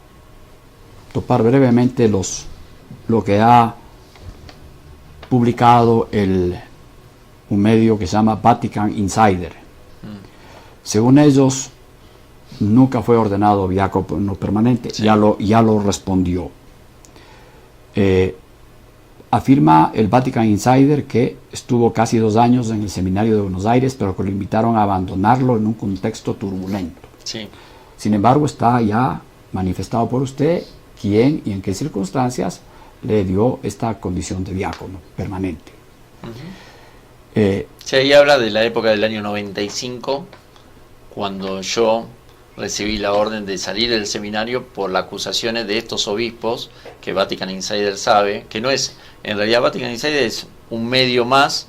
topar brevemente lo que ha publicado un medio que se llama Vatican Insider. Según ellos, nunca fue ordenado diácono permanente, Sí. ya lo respondió. Afirma el Vatican Insider que estuvo casi 2 años en el seminario de Buenos Aires, pero que lo invitaron a abandonarlo en un contexto turbulento. Sí. Sin embargo, está ya manifestado por usted quién y en qué circunstancias le dio esta condición de diácono permanente. Sí, ahí habla de la época del año 95, cuando yo recibí la orden de salir del seminario por las acusaciones de estos obispos, que Vatican Insider sabe, que no es, en realidad Vatican Insider es un medio más,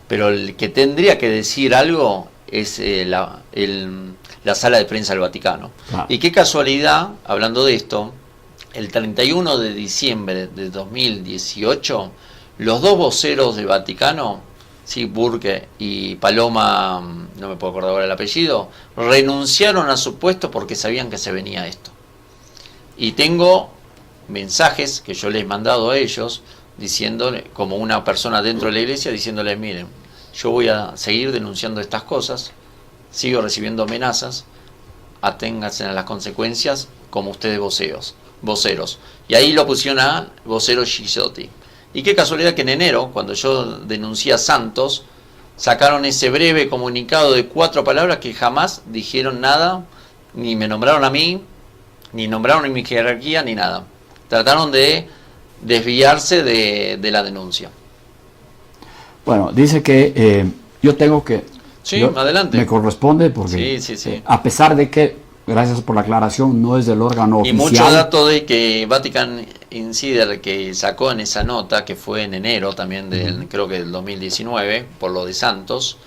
pero el que tendría que decir algo es la sala de prensa del Vaticano. Claro. Y qué casualidad, hablando de esto, el 31 de diciembre de 2018, los 2 voceros del Vaticano, sí, Burke y Paloma, no me puedo acordar ahora el apellido, renunciaron a su puesto porque sabían que se venía esto. Y tengo mensajes que yo les he mandado a ellos, diciéndole, como una persona dentro de la iglesia, diciéndoles, miren, yo voy a seguir denunciando estas cosas, sigo recibiendo amenazas, aténganse a las consecuencias como ustedes voceros. Y ahí lo pusieron a vocero Gisotti. Y qué casualidad que en enero, cuando yo denuncié a Santos, sacaron ese breve comunicado de 4 palabras que jamás dijeron nada, ni me nombraron a mí, ni nombraron en mi jerarquía, ni nada. Trataron de desviarse de la denuncia. Bueno, dice que yo tengo que... Sí, adelante. Me corresponde porque Sí. a pesar de que, gracias por la aclaración, no es del órgano Y oficial. mucho dato de que Vatican Insider, que sacó en esa nota, que fue en enero también, creo que del 2019, por lo de Santos,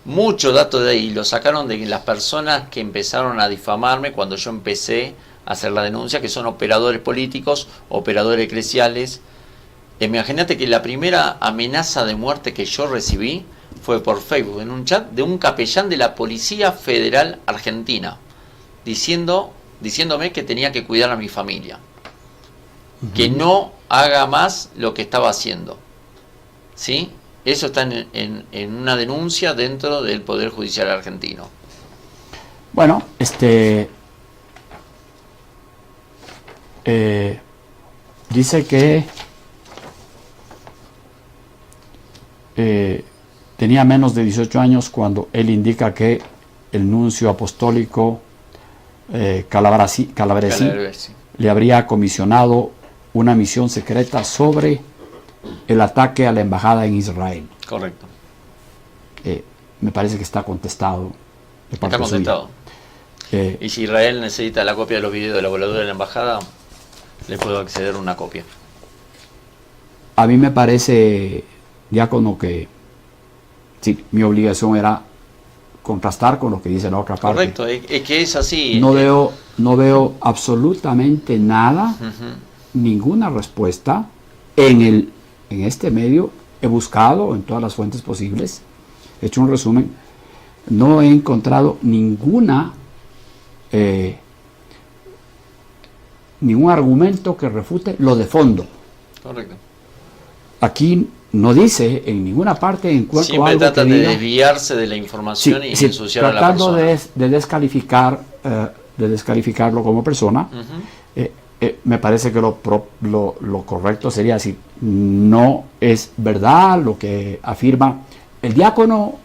mucho dato de ahí lo sacaron de las personas que empezaron a difamarme cuando yo empecé a hacer la denuncia, que son operadores políticos, operadores eclesiales. Imagínate que la primera amenaza de muerte que yo recibí fue por Facebook, en un chat de un capellán de la Policía Federal Argentina, diciéndome que tenía que cuidar a mi familia, que no haga más lo que estaba haciendo. ¿Sí? Eso está en una denuncia dentro del Poder Judicial argentino. Bueno, dice que tenía menos de 18 años cuando él indica que el nuncio apostólico Calabresi le habría comisionado una misión secreta sobre el ataque a la embajada en Israel. Correcto. Me parece que está contestado. Está contestado. Y si Israel necesita la copia de los videos de la voladura de la embajada, le puedo acceder a una copia. A mí me parece, diácono, que sí, mi obligación era contrastar con lo que dice la otra parte. Correcto, es que es así. No veo absolutamente nada, ninguna respuesta en este medio. He buscado en todas las fuentes posibles, he hecho un resumen, no he encontrado ningún argumento que refute lo de fondo. Correcto. Aquí no dice en ninguna parte encuentro siempre algo tratan que de diga, desviarse de la información y ensuciar a la tratando persona. de descalificarlo como persona. Me parece que lo correcto sería decir, no es verdad lo que afirma el diácono,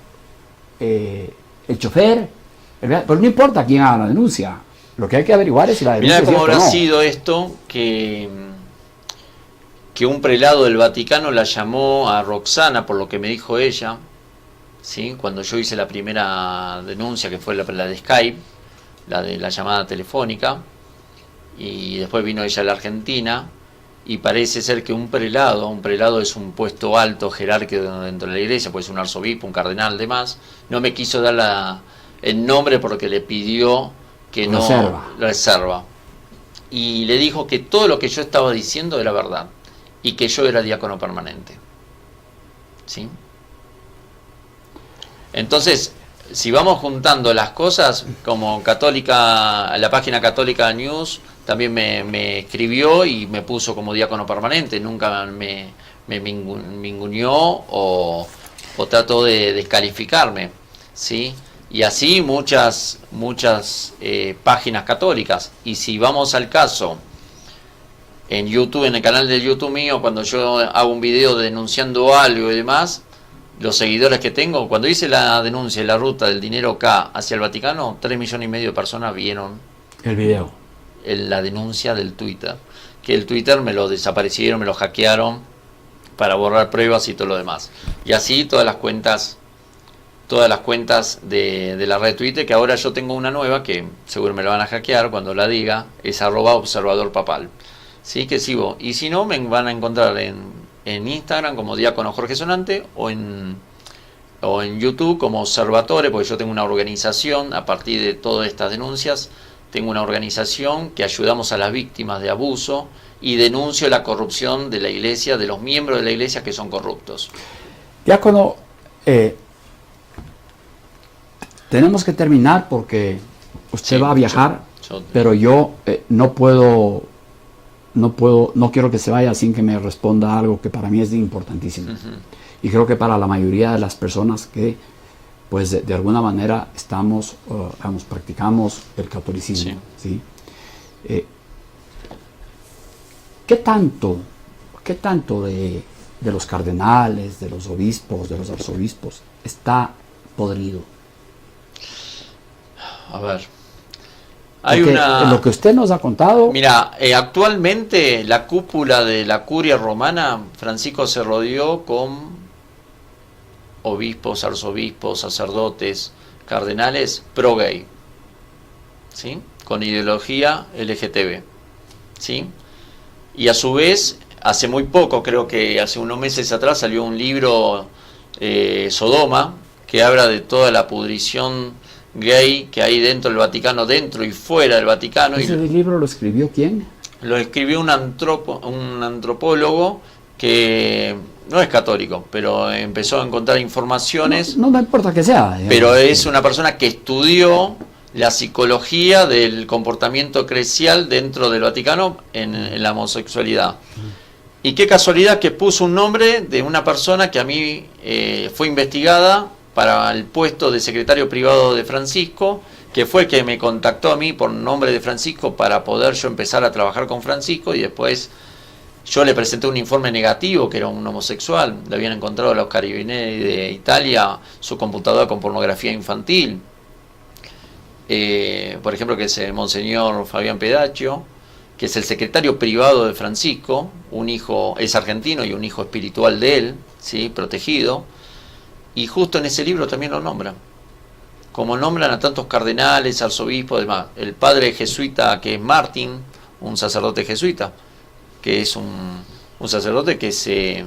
el chofer, pero no importa quién haga la denuncia. Lo que hay que averiguar es si la denuncia Mirá cómo es habrá cierta o no. sido esto, que un prelado del Vaticano la llamó a Roxana, por lo que me dijo ella, ¿sí? Cuando yo hice la primera denuncia, que fue la de Skype, la de la llamada telefónica, y después vino ella a la Argentina, y parece ser que un prelado es un puesto alto, jerárquico dentro de la iglesia, puede ser un arzobispo, un cardenal, demás, no me quiso dar el nombre porque le pidió que no reserva. Y le dijo que todo lo que yo estaba diciendo era verdad, y que yo era diácono permanente. ¿Sí? Entonces, si vamos juntando las cosas, como Católica, la página Católica News también me escribió y me puso como diácono permanente, nunca me minguneó o trató de descalificarme, ¿sí? Y así muchas páginas católicas. Y si vamos al caso, en YouTube, en el canal de YouTube mío, cuando yo hago un video denunciando algo y demás, los seguidores que tengo, cuando hice la denuncia de la ruta del dinero K hacia el Vaticano, 3,5 millones de personas vieron el video, la denuncia del Twitter. Que el Twitter me lo desaparecieron, me lo hackearon para borrar pruebas y todo lo demás. Y así todas las cuentas de la red Twitter, que ahora yo tengo una nueva que seguro me la van a hackear cuando la diga, es @observadorpapal. Sí, que sigo. Y si no, me van a encontrar en Instagram como Diácono Jorge Sonante o en YouTube como Observatore, porque yo tengo una organización a partir de todas estas denuncias. Tengo una organización que ayudamos a las víctimas de abuso y denuncio la corrupción de la iglesia, de los miembros de la iglesia que son corruptos. Diácono, tenemos que terminar porque usted va a viajar, pero yo no quiero que se vaya sin que me responda algo que para mí es importantísimo. Y creo que para la mayoría de las personas que pues de alguna manera practicamos el catolicismo. ¿Sí? ¿Qué tanto de los cardenales, de los obispos, de los arzobispos está podrido? A ver, lo que usted nos ha contado. Mira, actualmente la cúpula de la curia romana, Francisco se rodeó con obispos, arzobispos, sacerdotes, cardenales pro-gay, ¿sí? Con ideología LGTB, ¿sí? Y a su vez, hace muy poco, creo que hace unos meses atrás, salió un libro, Sodoma, que habla de toda la pudrición gay que hay dentro del Vaticano, dentro y fuera del Vaticano. ¿Ese libro lo escribió quién? Lo escribió un antropólogo que no es católico, pero empezó a encontrar informaciones. No importa que sea. Digamos. Pero es una persona que estudió la psicología del comportamiento eclesial dentro del Vaticano en la homosexualidad. Y qué casualidad que puso un nombre de una persona que a mí fue investigada para el puesto de secretario privado de Francisco, que fue el que me contactó a mí por nombre de Francisco para poder yo empezar a trabajar con Francisco, y después yo le presenté un informe negativo, que era un homosexual. Le habían encontrado a los carabinieri de Italia su computadora con pornografía infantil. Por ejemplo, que es el Monseñor Fabián Pedaccio, que es el secretario privado de Francisco, un hijo, es argentino y un hijo espiritual de él, ¿sí? Protegido. Y justo en ese libro también lo nombran. Como nombran a tantos cardenales, arzobispos, demás. El padre jesuita que es Martín, un sacerdote jesuita, que es un sacerdote que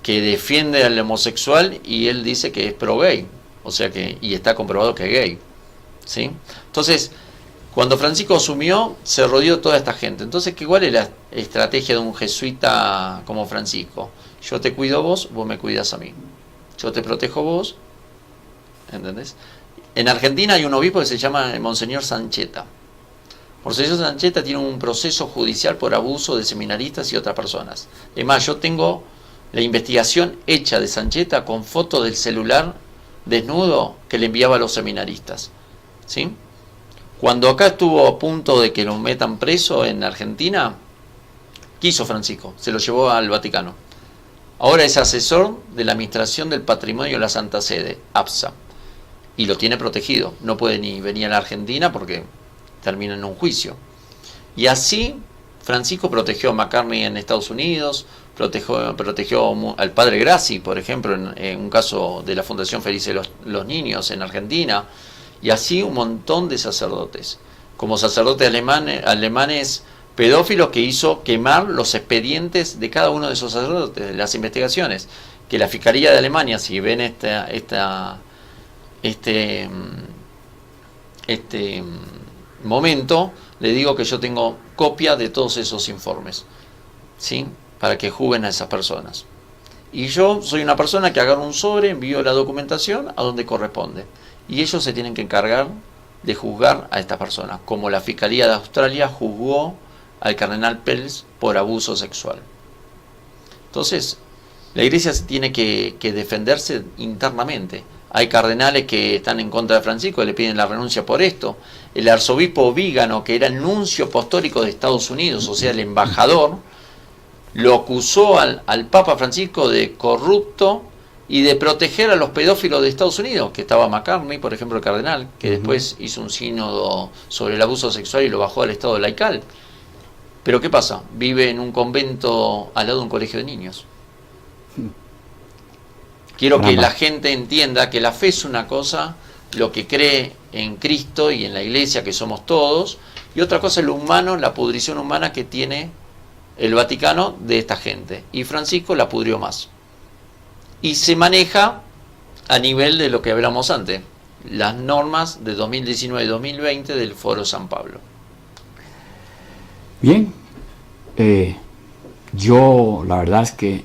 defiende al homosexual, y él dice que es pro-gay, o sea que, y está comprobado que es gay, ¿sí? Entonces, cuando Francisco asumió, se rodeó toda esta gente. Entonces, ¿cuál es la estrategia de un jesuita como Francisco? Yo te cuido a vos, vos me cuidas a mí. Yo te protejo a vos, ¿entendés? En Argentina hay un obispo que se llama Monseñor Sancheta. Monseñor Sancheta tiene un proceso judicial por abuso de seminaristas y otras personas. Es más, yo tengo la investigación hecha de Sancheta con fotos del celular desnudo que le enviaba a los seminaristas, ¿sí? Cuando acá estuvo a punto de que lo metan preso en Argentina, ¿qué hizo Francisco? Se lo llevó al Vaticano. Ahora es asesor de la Administración del Patrimonio de la Santa Sede, APSA, y lo tiene protegido. No puede ni venir a la Argentina porque termina en un juicio. Y así Francisco protegió a McCartney en Estados Unidos, protegió al padre Grassi, por ejemplo, en un caso de la Fundación Felices los Niños en Argentina, y así un montón de sacerdotes, como sacerdotes alemanes pedófilos que hizo quemar los expedientes de cada uno de esos sacerdotes, de las investigaciones, que la Fiscalía de Alemania, si ven este momento, le digo que yo tengo copia de todos esos informes, ¿sí? Para que juzguen a esas personas. Y yo soy una persona que agarro un sobre, envío la documentación a donde corresponde, y ellos se tienen que encargar de juzgar a estas personas, como la Fiscalía de Australia juzgó al cardenal Pels por abuso sexual. Entonces, la Iglesia tiene que defenderse internamente. Hay cardenales que están en contra de Francisco y le piden la renuncia por esto. El arzobispo Vígano, que era el nuncio apostólico de Estados Unidos, o sea, el embajador, lo acusó al Papa Francisco de corrupto y de proteger a los pedófilos de Estados Unidos, que estaba McCartney, por ejemplo, el cardenal, que después hizo un sínodo sobre el abuso sexual y lo bajó al estado laical. Pero ¿qué pasa? Vive en un convento al lado de un colegio de niños. Quiero que la gente entienda que la fe es una cosa, lo que cree en Cristo y en la iglesia, que somos todos, y otra cosa es lo humano, la pudrición humana que tiene el Vaticano de esta gente. Y Francisco la pudrió más. Y se maneja a nivel de lo que hablamos antes, las normas de 2019 y 2020 del Foro San Pablo. Bien, yo la verdad es que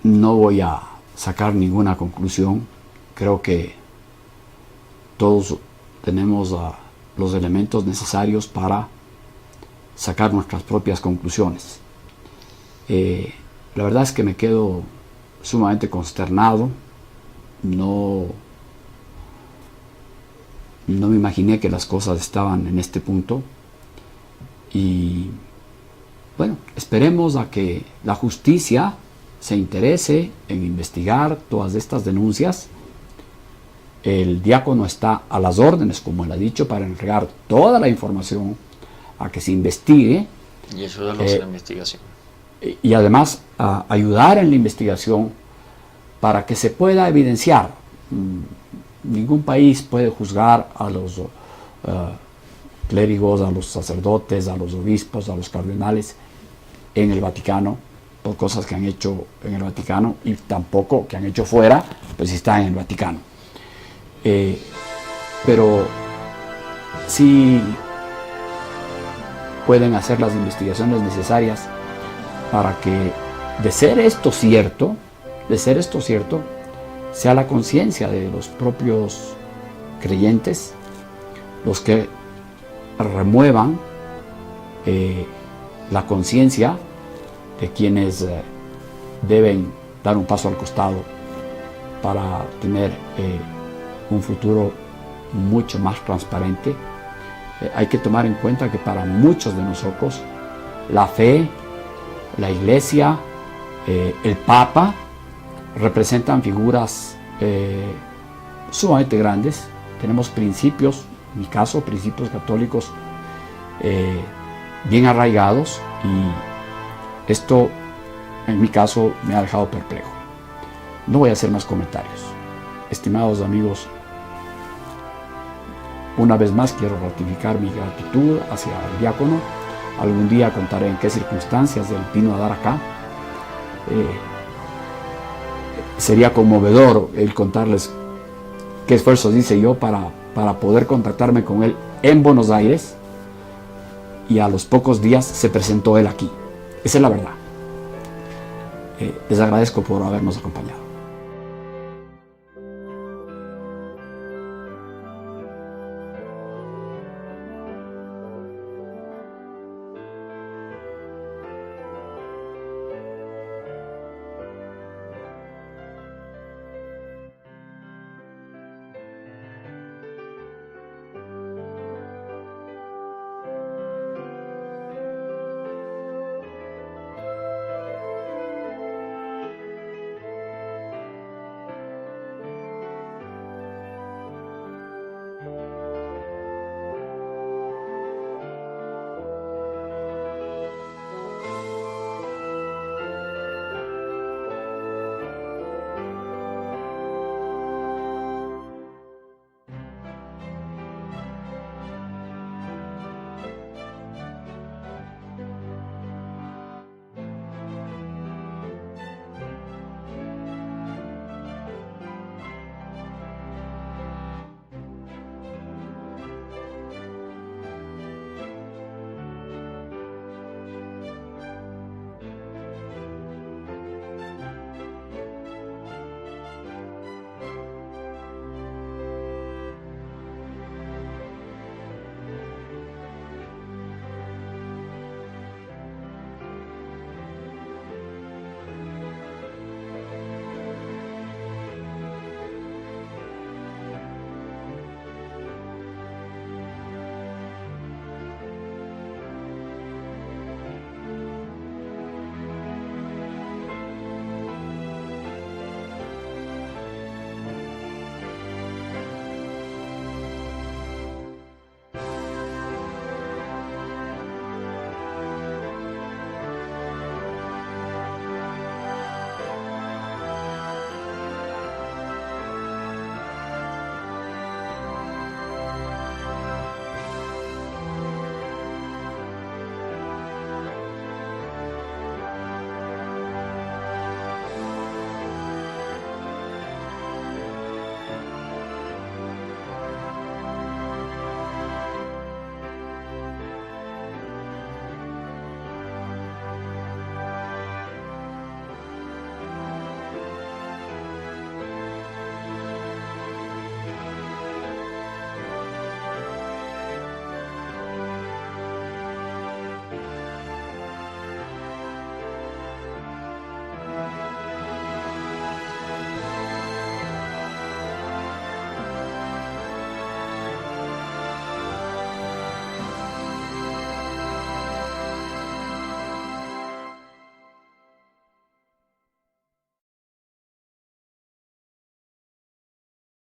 no voy a sacar ninguna conclusión. Creo que todos tenemos los elementos necesarios para sacar nuestras propias conclusiones. La verdad es que me quedo sumamente consternado. No me imaginé que las cosas estaban en este punto. Y bueno, esperemos a que la justicia se interese en investigar todas estas denuncias. El diácono está a las órdenes, como él ha dicho, para entregar toda la información a que se investigue. Y ayudarlos en la investigación. Y además a ayudar en la investigación para que se pueda evidenciar. Ningún país puede juzgar a los clérigos, a los sacerdotes, a los obispos, a los cardenales en el Vaticano por cosas que han hecho en el Vaticano, y tampoco que han hecho fuera, pues si están en el Vaticano. Pero sí pueden hacer las investigaciones necesarias para que, de ser esto cierto, sea la conciencia de los propios creyentes los que remuevan la conciencia de quienes deben dar un paso al costado para tener un futuro mucho más transparente. Hay que tomar en cuenta que para muchos de nosotros la fe, la iglesia, el Papa representan figuras sumamente grandes. Tenemos principios, en mi caso, principios católicos bien arraigados, y esto, en mi caso, me ha dejado perplejo. No voy a hacer más comentarios. Estimados amigos, una vez más quiero ratificar mi gratitud hacia el diácono. Algún día contaré en qué circunstancias él vino a dar acá. Sería conmovedor el contarles qué esfuerzos hice yo para poder contactarme con él en Buenos Aires, y a los pocos días se presentó él aquí. Esa es la verdad. Les agradezco por habernos acompañado.